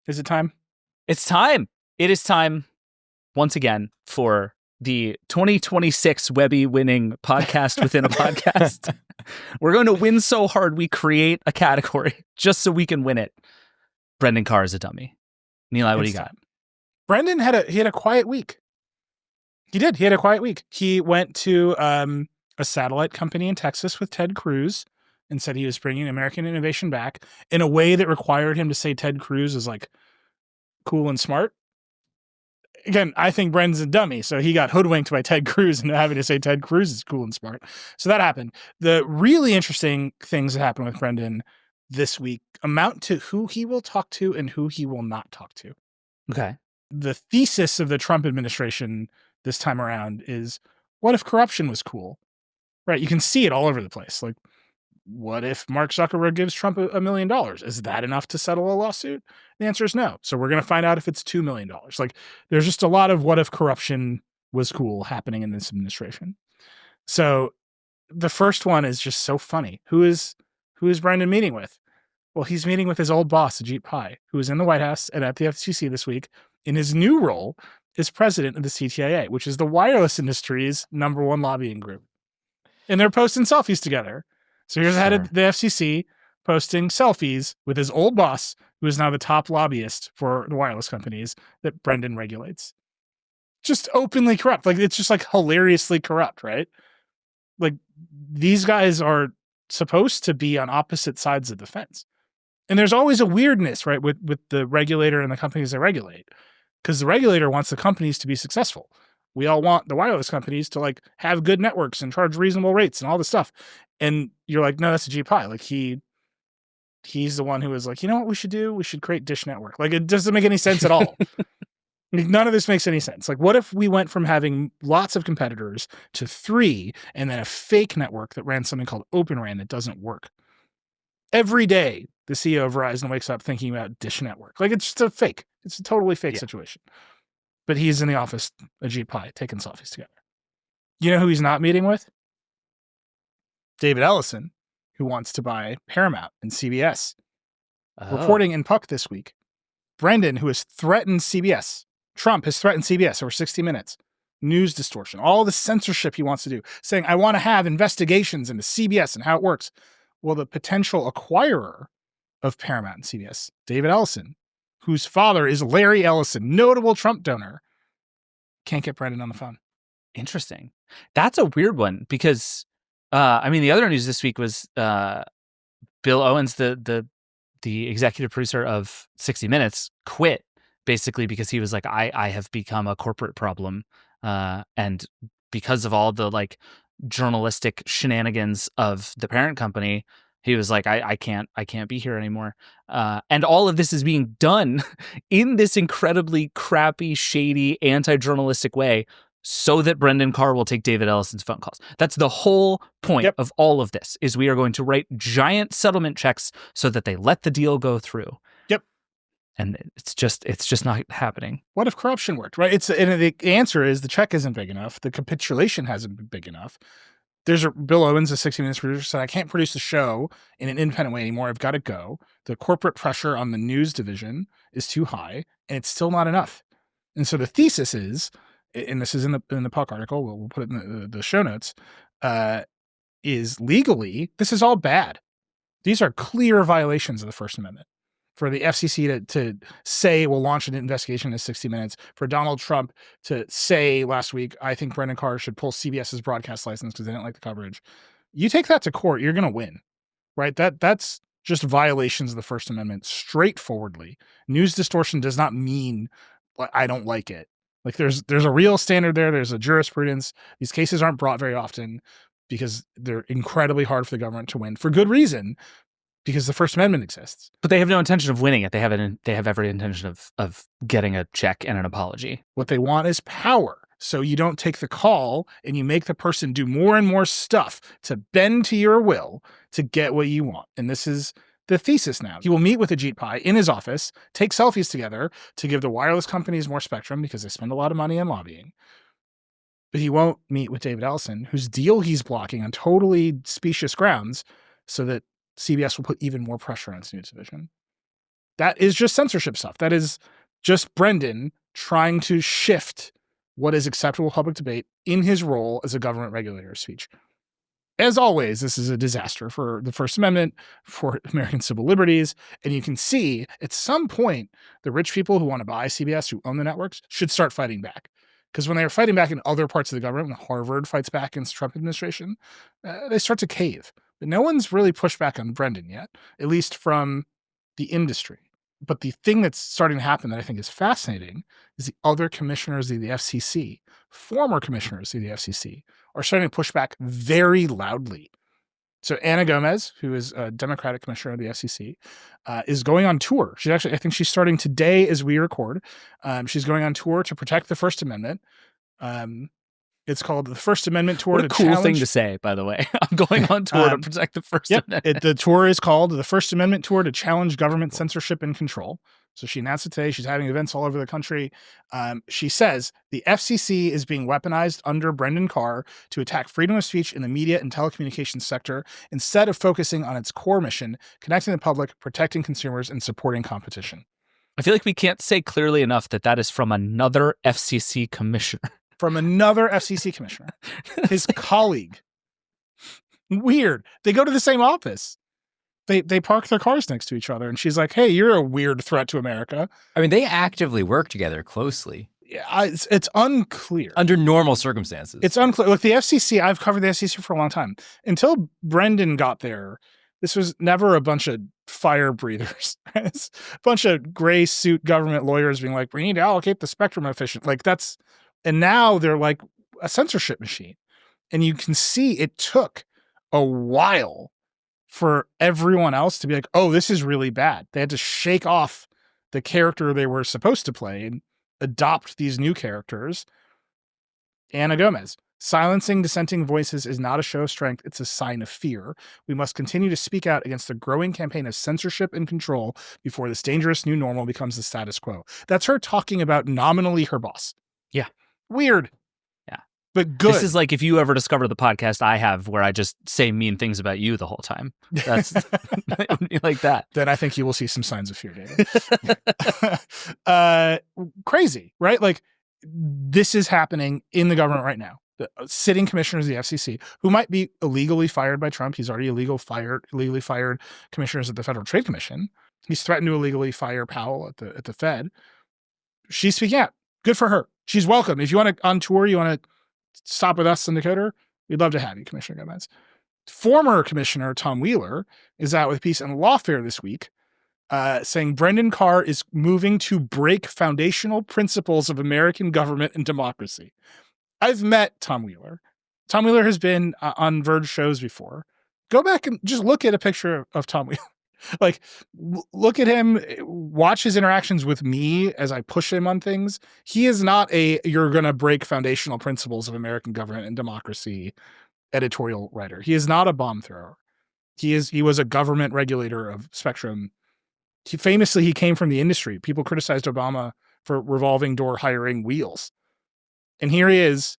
is it time? It's time. It is time once again for the 2026 Webby winning podcast within a podcast. We're going to win so hard we create a category just so we can win it. Brendan Carr is a dummy. Nilay, what do you got? Brendan had a quiet week. He did. He had a quiet week. He went to a satellite company in Texas with Ted Cruz and said he was bringing American innovation back in a way that required him to say Ted Cruz is like cool and smart. Again, I think Brendan's a dummy, so he got hoodwinked by Ted Cruz and having to say Ted Cruz is cool and smart. So that happened. The really interesting things that happened with Brendan this week amount to who he will talk to and who he will not talk to. Okay. The thesis of the Trump administration this time around is, what if corruption was cool? Right? You can see it all over the place. Like, what if Mark Zuckerberg gives Trump $1 million? Is that enough to settle a lawsuit? The answer is no. So we're going to find out if it's $2 million. Like, there's just a lot of what if corruption was cool happening in this administration. So the first one is just so funny. Who is Brendan meeting with? Well, he's meeting with his old boss, Ajit Pai, who is in the White House and at the FCC this week in his new role as president of the CTIA, which is the wireless industry's #1 lobbying group. And they're posting selfies together. So here's the head of the FCC posting selfies with his old boss, who is now the top lobbyist for the wireless companies that Brendan regulates. Just openly corrupt. Like, it's just like hilariously corrupt, right? Like, these guys are supposed to be on opposite sides of the fence. And there's always a weirdness, right, with the regulator and the companies they regulate, because the regulator wants the companies to be successful. We all want the wireless companies to like have good networks and charge reasonable rates and all this stuff. And you're like, no, that's a G-Pi. Like he's the one who was like, you know what we should do? We should create Dish Network. Like, it doesn't make any sense at all. Like, none of this makes any sense. Like, what if we went from having lots of competitors to 3 and then a fake network that ran something called Open RAN that doesn't work? Every day, the CEO of Verizon wakes up thinking about Dish Network. Like, it's just a fake. It's a totally fake situation. But he's in the office, Ajit Pai, taking selfies together. You know who he's not meeting with? David Ellison, who wants to buy Paramount and CBS. Reporting in Puck this week, Brendan, who has threatened CBS, Trump has threatened CBS over 60 Minutes, news distortion, all the censorship he wants to do, saying, I want to have investigations into CBS and how it works. Well, the potential acquirer of Paramount and CBS, David Ellison, whose father is Larry Ellison, notable Trump donor, can't get Brendan on the phone. Interesting. That's a weird one because, I mean, the other news this week was Bill Owens, the executive producer of 60 Minutes, quit basically because he was like, I have become a corporate problem, and because of all the like journalistic shenanigans of the parent company, he was like, I can't be here anymore. And all of this is being done in this incredibly crappy, shady, anti-journalistic way so that Brendan Carr will take David Ellison's phone calls. That's the whole point of all of this, is we are going to write giant settlement checks so that they let the deal go through. Yep. And it's just not happening. What if corruption worked, right? And the answer is the check isn't big enough. The capitulation hasn't been big enough. There's Bill Owens, a 60 Minutes producer, said, I can't produce the show in an independent way anymore. I've got to go. The corporate pressure on the news division is too high, and it's still not enough. And so the thesis is, and this is in the Puck article, we'll put it in the show notes, is legally, this is all bad. These are clear violations of the First Amendment. for the FCC to say we'll launch an investigation in 60 minutes, for Donald Trump to say last week, I think Brendan Carr should pull CBS's broadcast license because they didn't like the coverage. You take that to court, you're going to win, right? That's just violations of the First Amendment straightforwardly. News distortion does not mean I don't like it. Like there's a real standard there. There's a jurisprudence. These cases aren't brought very often because they're incredibly hard for the government to win for good reason, because the First Amendment exists. But they have no intention of winning it. They have every intention of getting a check and an apology. What they want is power. So you don't take the call and you make the person do more and more stuff to bend to your will to get what you want. And this is the thesis now. He will meet with Ajit Pai in his office, take selfies together to give the wireless companies more spectrum because they spend a lot of money on lobbying. But he won't meet with David Ellison, whose deal he's blocking on totally specious grounds, so that CBS will put even more pressure on its news division. That is just censorship stuff. That is just Brendan trying to shift what is acceptable public debate in his role as a government regulator of speech. As always, this is a disaster for the First Amendment, for American civil liberties. And you can see at some point, the rich people who want to buy CBS, who own the networks, should start fighting back. Because when they are fighting back in other parts of the government, when Harvard fights back against the Trump administration, they start to cave. But no one's really pushed back on Brendan yet, at least from the industry. But the thing that's starting to happen that I think is fascinating is the other commissioners of the FCC, former commissioners of the FCC, are starting to push back very loudly. So Ana Gomez, who is a Democratic commissioner of the FCC, is going on tour. I think she's starting today as we record. She's going on tour to protect the First Amendment. It's called the First Amendment Tour. What a cool thing to say, by the way. I'm going on tour to protect the First Amendment. The tour is called the First Amendment Tour to challenge government censorship and control. So she announced it today. She's having events all over the country. She says the FCC is being weaponized under Brendan Carr to attack freedom of speech in the media and telecommunications sector instead of focusing on its core mission, connecting the public, protecting consumers, and supporting competition. I feel like we can't say clearly enough that is from another FCC commissioner. From another FCC commissioner, his colleague. Weird. They go to the same office. They park their cars next to each other, and she's like, "Hey, you're a weird threat to America." I mean, they actively work together closely. Yeah, it's unclear under normal circumstances. It's unclear. Look, the FCC. I've covered the FCC for a long time. Until Brendan got there, this was never a bunch of fire breathers. It's a bunch of gray suit government lawyers being like, "We need to allocate the spectrum efficiently." Like that's. And now they're like a censorship machine. And you can see it took a while for everyone else to be like, oh, this is really bad. They had to shake off the character they were supposed to play and adopt these new characters. Ana Gomez, silencing dissenting voices is not a show of strength. It's a sign of fear. We must continue to speak out against the growing campaign of censorship and control before this dangerous new normal becomes the status quo. That's her talking about nominally her boss. Yeah. Weird. Yeah. But good. This is like if you ever discover the podcast I have where I just say mean things about you the whole time. That's like that. Then I think you will see some signs of fear, David. Crazy, right? Like this is happening in the government right now. The sitting commissioners of the FCC, who might be illegally fired by Trump. He's already illegally fired commissioners at the Federal Trade Commission. He's threatened to illegally fire Powell at the Fed. She's speaking out. Good for her. She's welcome. If you want to on tour, you want to stop with us in Decoder, we'd love to have you, Commissioner Gomez. Former Commissioner Tom Wheeler is out with a piece in Lawfare this week saying Brendan Carr is moving to break foundational principles of American government and democracy. I've met Tom Wheeler. Tom Wheeler has been on Verge shows before. Go back and just look at a picture of Tom Wheeler. Like, look at him, watch his interactions with me as I push him on things. He is not you're going to break foundational principles of American government and democracy editorial writer. He is not a bomb thrower. He was a government regulator of spectrum. He came from the industry. People criticized Obama for revolving door hiring wheels. And here he is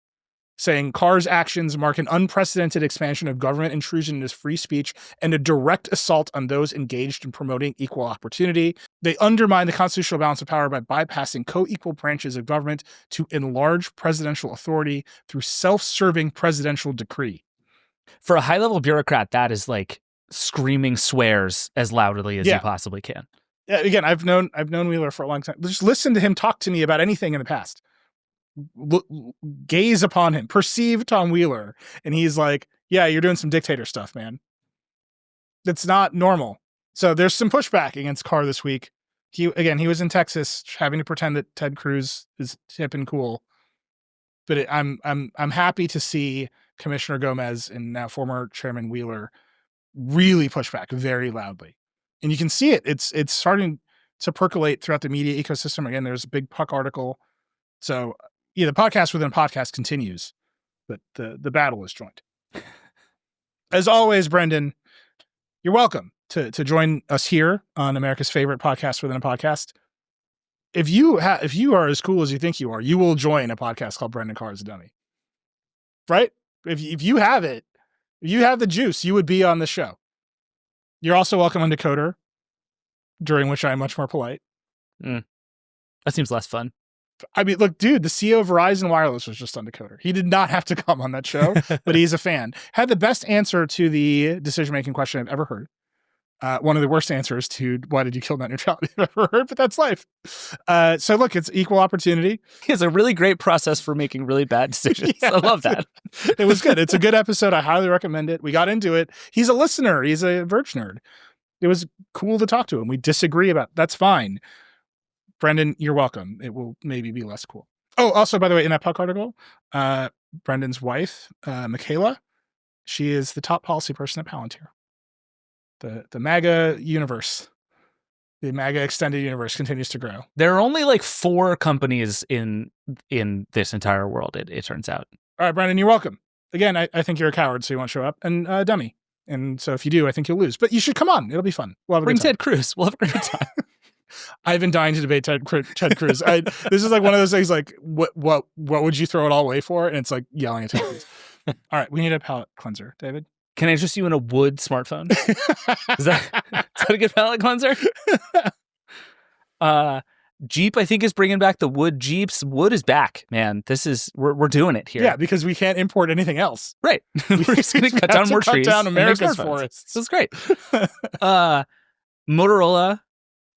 saying Carr's actions mark an unprecedented expansion of government intrusion into free speech and a direct assault on those engaged in promoting equal opportunity. They undermine the constitutional balance of power by bypassing co-equal branches of government to enlarge presidential authority through self-serving presidential decree. For a high-level bureaucrat, that is like screaming swears as loudly as you possibly can. again, I've known Wheeler for a long time. Just listen to him talk to me about anything in the past. Gaze upon him, perceive Tom Wheeler, and he's like, yeah, you're doing some dictator stuff, man. That's not normal. So there's some pushback against Carr this week. He was in Texas having to pretend that Ted Cruz is hip and cool. But I'm happy to see Commissioner Gomez and now former Chairman Wheeler really push back very loudly. And you can see it. It's starting to percolate throughout the media ecosystem. Again, there's a big Puck article. So yeah, the podcast within a podcast continues, but the battle is joined. As always, Brendan, you're welcome to join us here on America's favorite podcast within a podcast. If you are as cool as you think you are, you will join a podcast called Brendan Carr is a Dummy. Right? If you have it, if you have the juice, you would be on the show. You're also welcome on Decoder, during which I am much more polite. That seems less fun. I mean, look, dude, the CEO of Verizon Wireless was just on Decoder. He did not have to come on that show, but he's a fan. Had the best answer to the decision-making question I've ever heard. One of the worst answers to why did you kill net neutrality I've ever heard, but that's life. So look, it's equal opportunity. He has a really great process for making really bad decisions. Yeah. I love that. It was good. It's a good episode. I highly recommend it. We got into it. He's a listener. He's a Verge nerd. It was cool to talk to him. We disagree about that's fine. Brendan, you're welcome. It will maybe be less cool. Oh, also, by the way, in that Puck article, Brendan's wife, Michaela, she is the top policy person at Palantir. The MAGA universe, the MAGA extended universe continues to grow. There are only like 4 companies in this entire world, it turns out. All right, Brendan, you're welcome. Again, I think you're a coward, so you won't show up. And dummy. And so if you do, I think you'll lose. But you should come on. It'll be fun. We'll have a Bring good time. Ted Cruz. We'll have a great time. I've been dying to debate Ted Cruz. This is like one of those things like, what would you throw it all away for? And it's like yelling at Ted Cruz. All right, we need a palate cleanser, David. Can I interest you in a wood smartphone? Is that a good palate cleanser? Jeep, I think, is bringing back the wood Jeeps. Wood is back, man. We're doing it here. Yeah, because we can't import anything else. Right. We're just going to cut down more trees. Cut down America's and make smartphones. forests. That's great. Motorola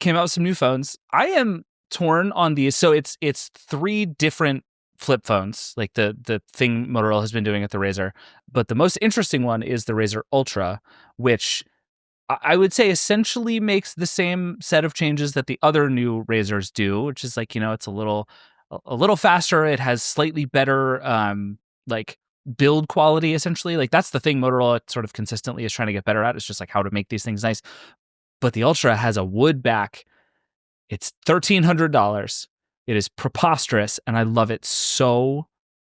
came out with some new phones. I am torn on these. So it's 3 different flip phones, like the thing Motorola has been doing at the Razr. But the most interesting one is the Razr Ultra, which I would say essentially makes the same set of changes that the other new Razrs do, which is like, it's a little faster. It has slightly better like build quality, essentially. Like that's the thing Motorola sort of consistently is trying to get better at. It's just like how to make these things nice. But the Ultra has a wood back. It's $1,300. It is preposterous, and I love it so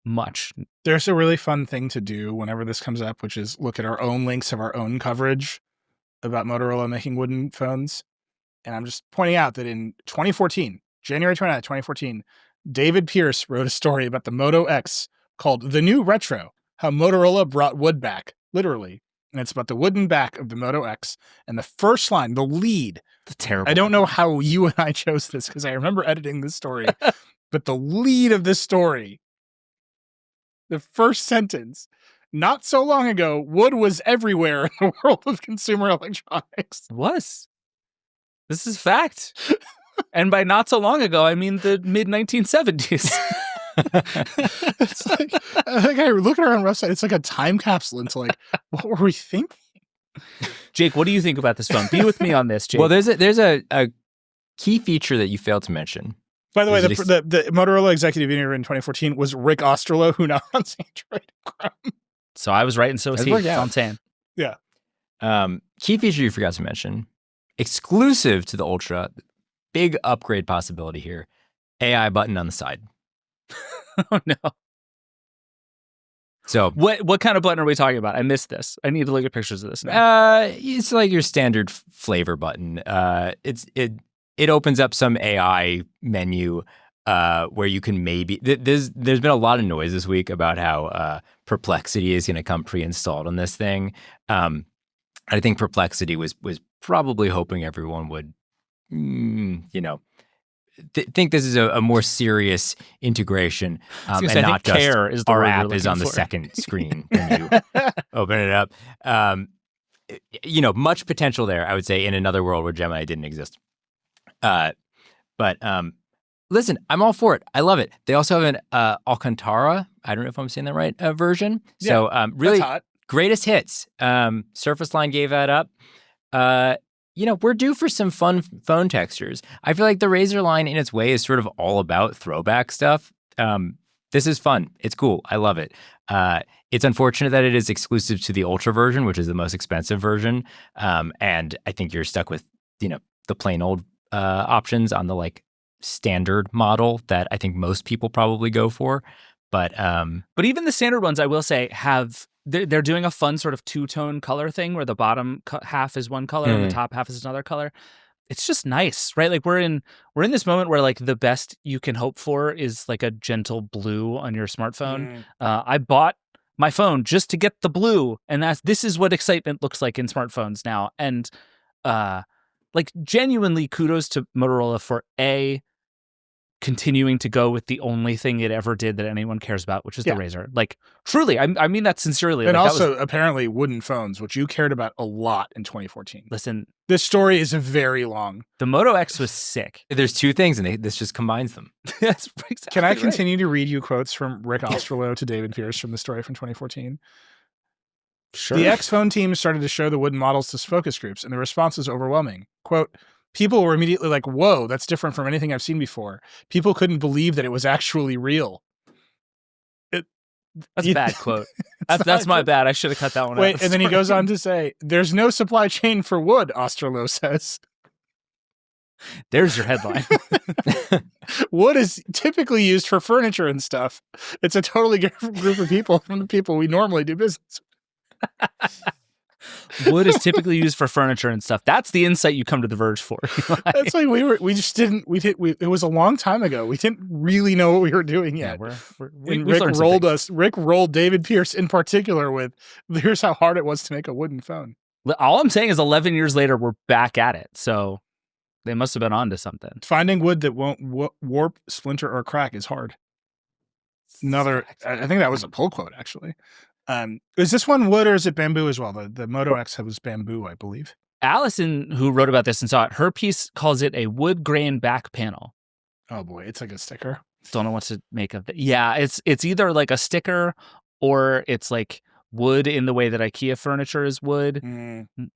much. There's a really fun thing to do whenever this comes up, which is look at our own links of our own coverage about Motorola making wooden phones. And I'm just pointing out that in 2014, January 29th, 2014, David Pierce wrote a story about the Moto X called The New Retro, How Motorola Brought Wood Back, literally. And it's about the wooden back of the Moto X. And the first line, the lead. The terrible. I don't know how you and I chose this because I remember editing this story. But the lead of this story, the first sentence, not so long ago, wood was everywhere in the world of consumer electronics. It was. This is fact. And by not so long ago, I mean the mid-1970s. It's like I look at our own website, it's like a time capsule into like, what were we thinking? Jake, what do you think about this phone? Be with me on this, Jake. Well, there's a key feature that you failed to mention. By the way, the Motorola executive interview in 2014 was Rick Osterloh, who now runs Android and Chrome. So I was right, and so was he. That's all I'm saying. Yeah. Key feature you forgot to mention, exclusive to the Ultra, big upgrade possibility here, AI button on the side. Oh, no. So what kind of button are we talking about? I missed this. I need to look at pictures of this now. It's like your standard flavor button. It opens up some AI menu where you can maybe there's been a lot of noise this week about how Perplexity is going to come pre-installed on this thing. I think Perplexity was probably hoping everyone would, think this is a more serious integration, and not just care is the our word app you're is on the looking for. second screen when you open it up. Much potential there, I would say, in another world where Gemini didn't exist. But listen, I'm all for it. I love it. They also have an Alcantara. I don't know if I'm saying that right. Version. So really That's hot. greatest hits. Surface Line gave that up. We're due for some fun phone textures. I feel like the Razr line in its way is sort of all about throwback stuff. This is fun. It's cool. I love it. It's unfortunate that it is exclusive to the Ultra version, which is the most expensive version. And I think you're stuck with, the plain old options on the like standard model that I think most people probably go for. But even the standard ones, I will say, they're doing a fun sort of two-tone color thing where the bottom half is one color and the top half is another color. It's just nice, right? Like we're in this moment where like the best you can hope for is like a gentle blue on your smartphone. I bought my phone just to get the blue, and this is what excitement looks like in smartphones now. And like genuinely kudos to Motorola for continuing to go with the only thing it ever did that anyone cares about, which is the Razr. Like, truly, I mean that sincerely. And like, also, apparently, wooden phones, which you cared about a lot in 2014. Listen, this story is very long. The Moto X was sick. There's two things, and this just combines them. That's exactly Can I right. continue to read you quotes from Rick Osterloh to David Pierce from the story from 2014? Sure. The X phone team started to show the wooden models to focus groups, and the response was overwhelming. Quote, people were immediately like, whoa, that's different from anything I've seen before. People couldn't believe that it was actually real. That's a bad quote. That's my bad. I should have cut that one out. Wait, and then he goes on to say, there's no supply chain for wood, Osterloh says. There's your headline. Wood is typically used for furniture and stuff. It's a totally different group of people from the people we normally do business with. Wood is typically used for furniture and stuff. That's the insight you come to the Verge for. That's like it was a long time ago. We didn't really know what we were doing yet. Rick rolled David Pierce in particular with, here's how hard it was to make a wooden phone. All I'm saying is 11 years later, we're back at it. So they must have been onto something. Finding wood that won't warp, splinter, or crack is hard. I think that was a pull quote, actually. Is this one wood or is it bamboo as well? The Moto X was bamboo, I believe. Allison, who wrote about this and saw it, her piece calls it a wood grain back panel. Oh boy, it's like a sticker. Don't know what to make of it. Yeah, it's either like a sticker or it's like wood in the way that IKEA furniture is wood.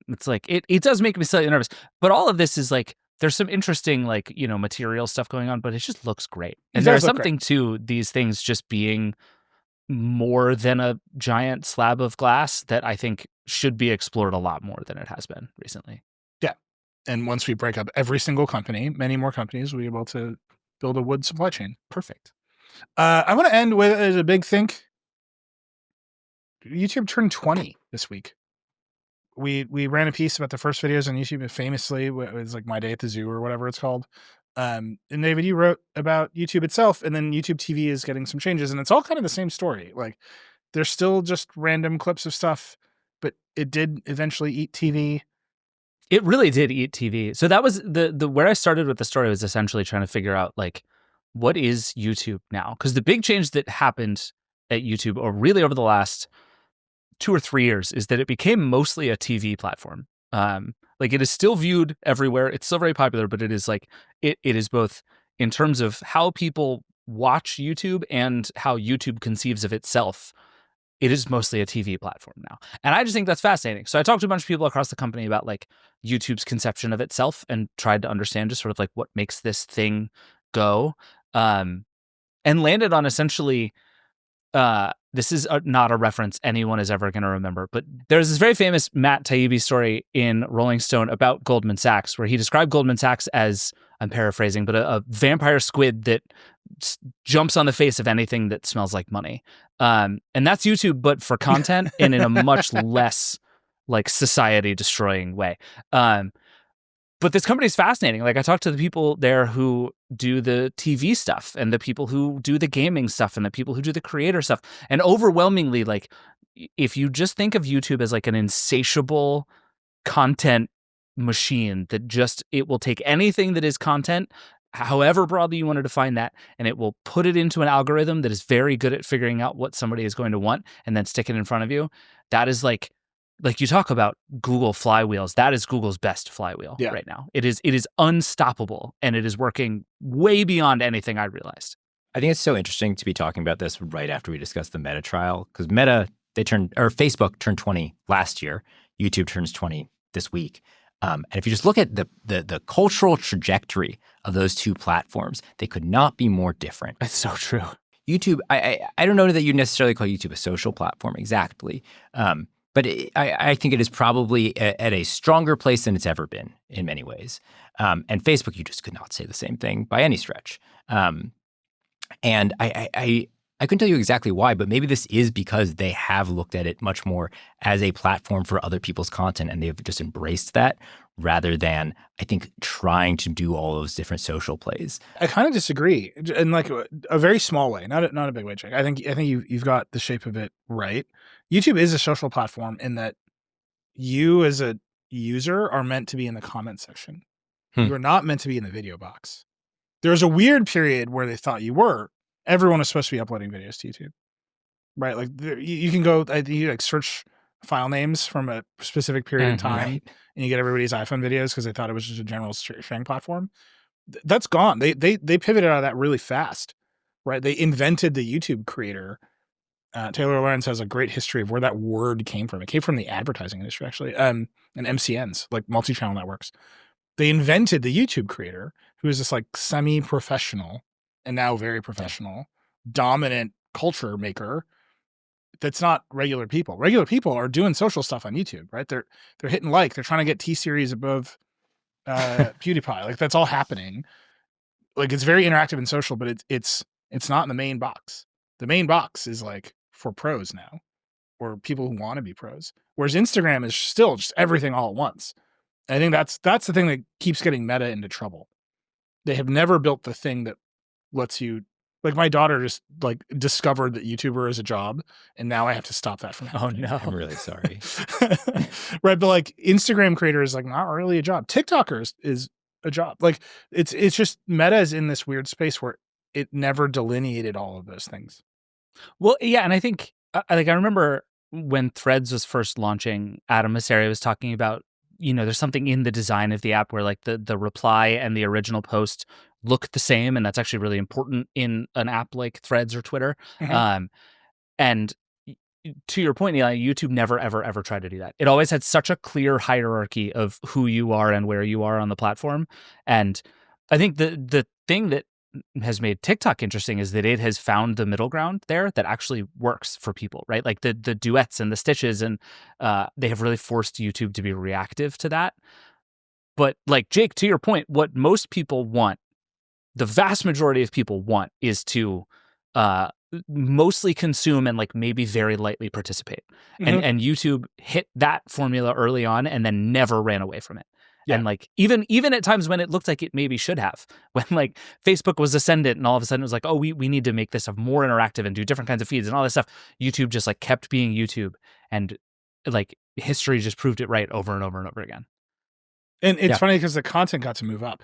It's like it does make me slightly nervous. But all of this is like there's some interesting like, material stuff going on, but it just looks great. And there's something to these things just being more than a giant slab of glass that I think should be explored a lot more than it has been recently. Yeah. And once we break up every single company, many more companies will be able to build a wood supply chain. Perfect. I want to end with a big think. YouTube turned 20 this week. We ran a piece about the first videos on YouTube. Famously, it was like My Day at the Zoo or whatever it's called. And David, you wrote about YouTube itself, and then YouTube TV is getting some changes, and it's all kind of the same story. Like, there's still just random clips of stuff, but it did eventually eat TV. It really did eat TV. So that was the where I started with the story was essentially trying to figure out like, what is YouTube now? Because the big change that happened at YouTube, or really over the last 2 or 3 years, is that it became mostly a TV platform. Like it is still viewed everywhere. It's still very popular, but it is like it is both in terms of how people watch YouTube and how YouTube conceives of itself. It is mostly a TV platform now. And I just think that's fascinating. So I talked to a bunch of people across the company about like YouTube's conception of itself and tried to understand just sort of like what makes this thing go. And landed on essentially this is not a reference anyone is ever going to remember, but there's this very famous Matt Taibbi story in Rolling Stone about Goldman Sachs, where he described Goldman Sachs as, I'm paraphrasing, but a vampire squid that jumps on the face of anything that smells like money. And that's YouTube, but for content and in a much less like society destroying way. But this company is fascinating. Like I talked to the people there who do the TV stuff and the people who do the gaming stuff and the people who do the creator stuff. And overwhelmingly, like if you just think of YouTube as like an insatiable content machine that just, it will take anything that is content, however broadly you want to define that, and it will put it into an algorithm that is very good at figuring out what somebody is going to want and then stick it in front of you. That is like like you talk about Google flywheels, that is Google's best flywheel right now. It is unstoppable, and it is working way beyond anything I realized. I think it's so interesting to be talking about this right after we discuss the Meta trial, because Facebook turned 20 last year. YouTube turns 20 this week. And if you just look at the cultural trajectory of those two platforms, they could not be more different. That's so true. YouTube, I don't know that you necessarily call YouTube a social platform exactly, but I think it is probably at a stronger place than it's ever been in many ways. And Facebook, you just could not say the same thing by any stretch. And I couldn't tell you exactly why, but maybe this is because they have looked at it much more as a platform for other people's content, and they've just embraced that rather than, I think, trying to do all those different social plays. I kind of disagree in like a very small way, not a big way, Jake. I think you've got the shape of it right. YouTube is a social platform in that you as a user are meant to be in the comment section. You are not meant to be in the video box. There was a weird period where they thought you were. Everyone was supposed to be uploading videos to YouTube, right? Like you can go, you like search file names from a specific period of time, and you get everybody's iPhone videos because they thought it was just a general sharing platform. That's gone. They pivoted out of that really fast, right? They invented the YouTube creator. Taylor Lawrence has a great history of where that word came from. It came from the advertising industry, actually, and MCNs, like multi-channel networks. They invented the YouTube creator, who is this like semi-professional and now very professional, dominant culture maker that's not regular people. Regular people are doing social stuff on YouTube, right? They're hitting like, they're trying to get T-Series above PewDiePie. Like that's all happening. Like it's very interactive and social, but it's not in the main box. The main box is like for pros now, or people who want to be pros. Whereas Instagram is still just everything all at once. And I think that's the thing that keeps getting Meta into trouble. They have never built the thing that lets you, like my daughter just like discovered that YouTuber is a job, and now I have to stop that from happening. Oh no, I'm really sorry. Right, but like Instagram creator is like not really a job. TikToker is a job. Like it's just Meta is in this weird space where it never delineated all of those things. Well, yeah, and I think I remember when Threads was first launching, Adam Mosseri was talking about, there's something in the design of the app where like the reply and the original post look the same, and that's actually really important in an app like Threads or Twitter. And to your point, Nilay, YouTube never ever tried to do that. It always had such a clear hierarchy of who you are and where you are on the platform. And I think the thing that has made TikTok interesting is that it has found the middle ground there that actually works for people, right? Like the duets and the stitches, and they have really forced YouTube to be reactive to that. But like Jake, to your point, what most people want, the vast majority of people want, is to mostly consume and like maybe very lightly participate. And YouTube hit that formula early on and then never ran away from it. Yeah. And like even at times when it looked like it maybe should have, when like Facebook was ascendant and all of a sudden it was like, oh, we need to make this more interactive and do different kinds of feeds and all this stuff, YouTube just like kept being YouTube, and like history just proved it right over and over and over again. And it's funny because the content got to move up,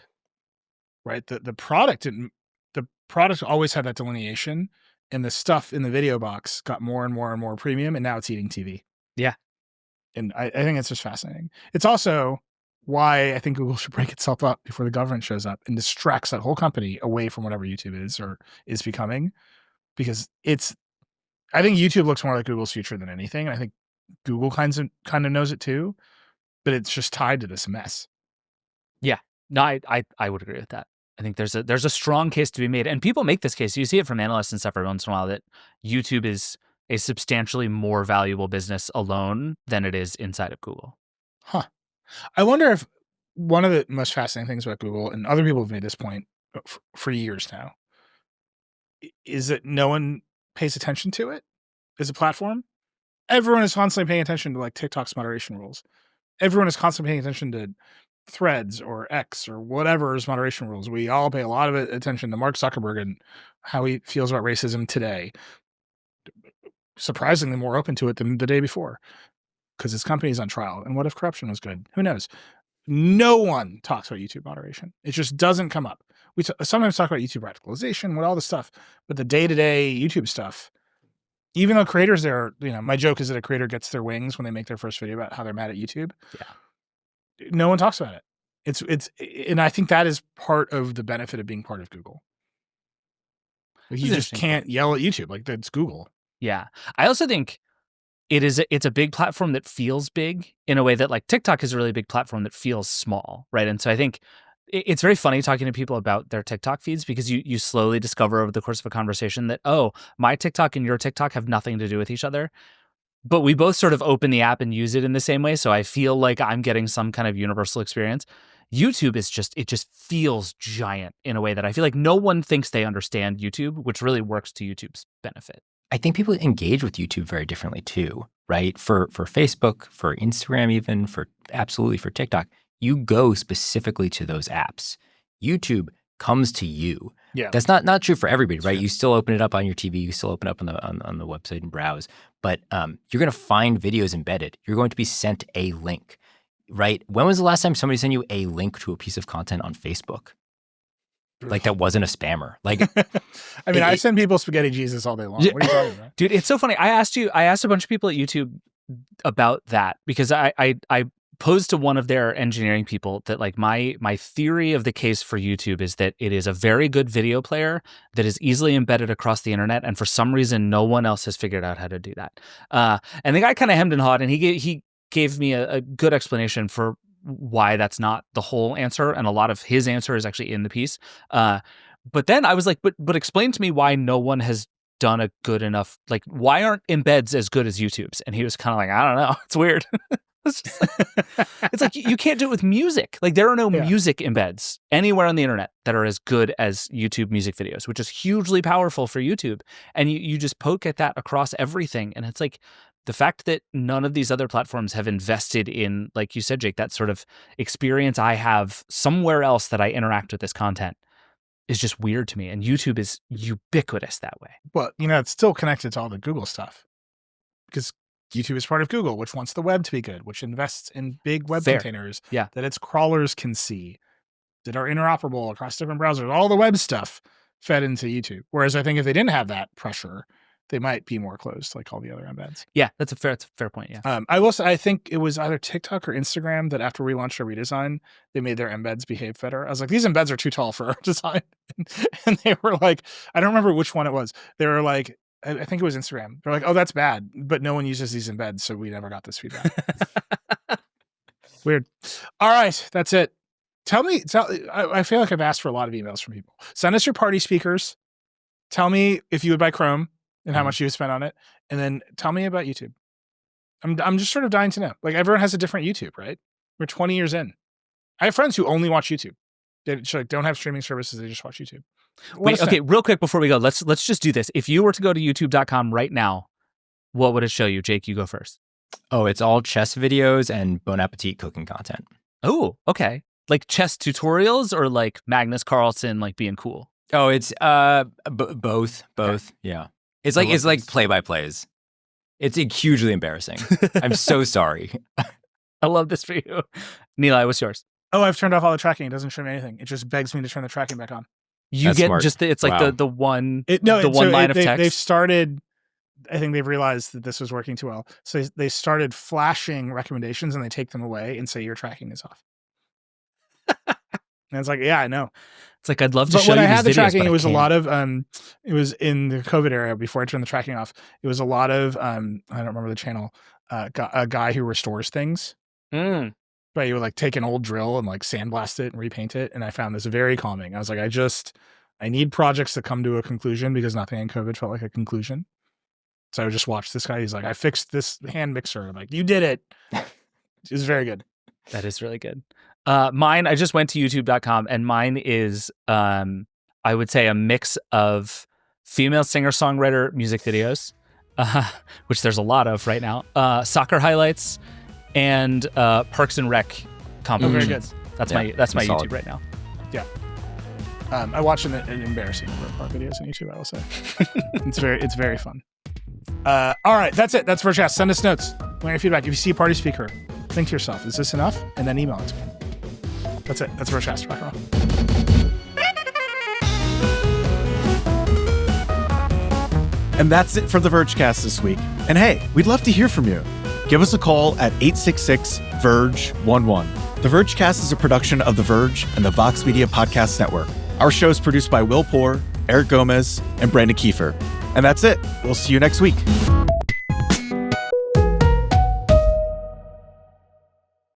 right? The product always had that delineation, and the stuff in the video box got more and more and more premium, and now it's eating TV. Yeah. And I think it's just fascinating. It's also why I think Google should break itself up before the government shows up and distracts that whole company away from whatever YouTube is or is becoming, because I think YouTube looks more like Google's future than anything. And I think Google kind of knows it too, but it's just tied to this mess. Yeah, no, I would agree with that. I think there's a strong case to be made, and people make this case. You see it from analysts and stuff every once in a while, that YouTube is a substantially more valuable business alone than it is inside of Google. Huh. I wonder if one of the most fascinating things about Google, and other people have made this point for years now, is that no one pays attention to it as a platform. Everyone is constantly paying attention to like TikTok's moderation rules. Everyone is constantly paying attention to Threads or X or whatever's moderation rules. We all pay a lot of attention to Mark Zuckerberg and how he feels about racism today. Surprisingly more open to it than the day before, because his company is on trial. And what if corruption was good? Who knows? No one talks about YouTube moderation. It just doesn't come up. We sometimes talk about YouTube radicalization, all the stuff, but the day-to-day YouTube stuff Even though creators there, my joke is that a creator gets their wings when they make their first video about how they're mad at YouTube. Yeah. No one talks about it. And I think that is part of the benefit of being part of Google. You just can't yell at YouTube. Like, that's Google. Yeah. I also think it's a big platform that feels big in a way that like TikTok is a really big platform that feels small, right? And so I think it's very funny talking to people about their TikTok feeds because you slowly discover over the course of a conversation that, oh, my TikTok and your TikTok have nothing to do with each other. But we both sort of open the app and use it in the same way. So I feel like I'm getting some kind of universal experience. YouTube is it just feels giant in a way that I feel like no one thinks they understand YouTube, which really works to YouTube's benefit. I think people engage with YouTube very differently too, right? For Facebook, for Instagram, even absolutely for TikTok, you go specifically to those apps. YouTube comes to you. Yeah. That's not true for everybody, right? You still open it up on your TV, you still open it up on the website and browse, but you're going to find videos embedded. You're going to be sent a link, right? When was the last time somebody sent you a link to a piece of content on Facebook? Like that wasn't a spammer. Like, I mean, I send people spaghetti Jesus all day long. What are you talking about? Dude, it's so funny. I asked a bunch of people at YouTube about that because I posed to one of their engineering people that like my theory of the case for YouTube is that it is a very good video player that is easily embedded across the internet, and for some reason no one else has figured out how to do that. And the guy kind of hemmed and hawed, and he gave me a good explanation for why that's not the whole answer, and a lot of his answer is actually in the piece. But then I was like, but explain to me why no one has done a good enough, like why aren't embeds as good as YouTube's? And he was kind of like, I don't know, it's weird. It's like you can't do it with music. Like there are no music embeds anywhere on the internet that are as good as YouTube music videos, which is hugely powerful for YouTube. And you just poke at that across everything. And it's like the fact that none of these other platforms have invested in, like you said, Jake, that sort of experience I have somewhere else that I interact with this content is just weird to me. And YouTube is ubiquitous that way. Well, it's still connected to all the Google stuff because YouTube is part of Google, which wants the web to be good, which invests in big web containers that its crawlers can see, that are interoperable across different browsers, all the web stuff fed into YouTube. Whereas I think if they didn't have that pressure, they might be more closed, like all the other embeds. Yeah, that's a fair point. Yeah. I will say, I think it was either TikTok or Instagram that after we launched our redesign, they made their embeds behave better. I was like, these embeds are too tall for our design, and they were like, I don't remember which one it was. They were like, I think it was Instagram. They're like, oh, that's bad, but no one uses these embeds, so we never got this feedback. Weird. All right, that's it. I feel like I've asked for a lot of emails from people. Send us your party speakers. Tell me if you would buy Chrome and how much you would spend on it, and then tell me about YouTube. I'm just sort of dying to know. Like everyone has a different YouTube, right? We're 20 years in. I have friends who only watch YouTube. They don't have streaming services. They just watch YouTube. Wait, okay, real quick before we go, let's just do this. If you were to go to youtube.com right now, what would it show you? Jake, you go first. Oh, it's all chess videos and Bon Appetit cooking content. Oh, okay. Like chess tutorials or like Magnus Carlsen like being cool? Oh, it's both. Okay. Yeah. It's like play-by-plays. It's hugely embarrassing. I'm so sorry. I love this for you. Nilay, what's yours? Oh, I've turned off all the tracking. It doesn't show me anything. It just begs me to turn the tracking back on. You That's get smart. just it's like Wow. the one line of text. They've started. I think they've realized that this was working too well, so they started flashing recommendations and they take them away and say your tracking is off. And it's like, yeah, I know. It's like I'd love to But show when you I had the these videos, tracking, but it was I a can't. lot of it was in the COVID era before I turned the tracking off. It was a lot of I don't remember the channel. A guy who restores things. But you would like take an old drill and like sandblast it and repaint it. And I found this very calming. I was like, I need projects to come to a conclusion because nothing in COVID felt like a conclusion. So I would just watch this guy. He's like, I fixed this hand mixer. I'm like, you did it. It was very good. That is really good. Mine, I just went to youtube.com and mine is, I would say a mix of female singer-songwriter music videos, which there's a lot of right now, soccer highlights, and Parks and Rec compilations. Very good. That's my solid. YouTube right now. Yeah. I watch an embarrassing number of our videos on YouTube, I will say. It's very fun. All right, that's it. That's Vergecast. Send us notes. Want your feedback. If you see a party speaker, think to yourself, is this enough? And then email it to me. That's it. That's Vergecast. Rock and roll. And that's it for the Vergecast this week. And hey, we'd love to hear from you. Give us a call at 866-VERGE-11. The Vergecast is a production of The Verge and the Vox Media Podcast Network. Our show is produced by Will Poor, Eric Gomez, and Brandon Kiefer. And that's it. We'll see you next week.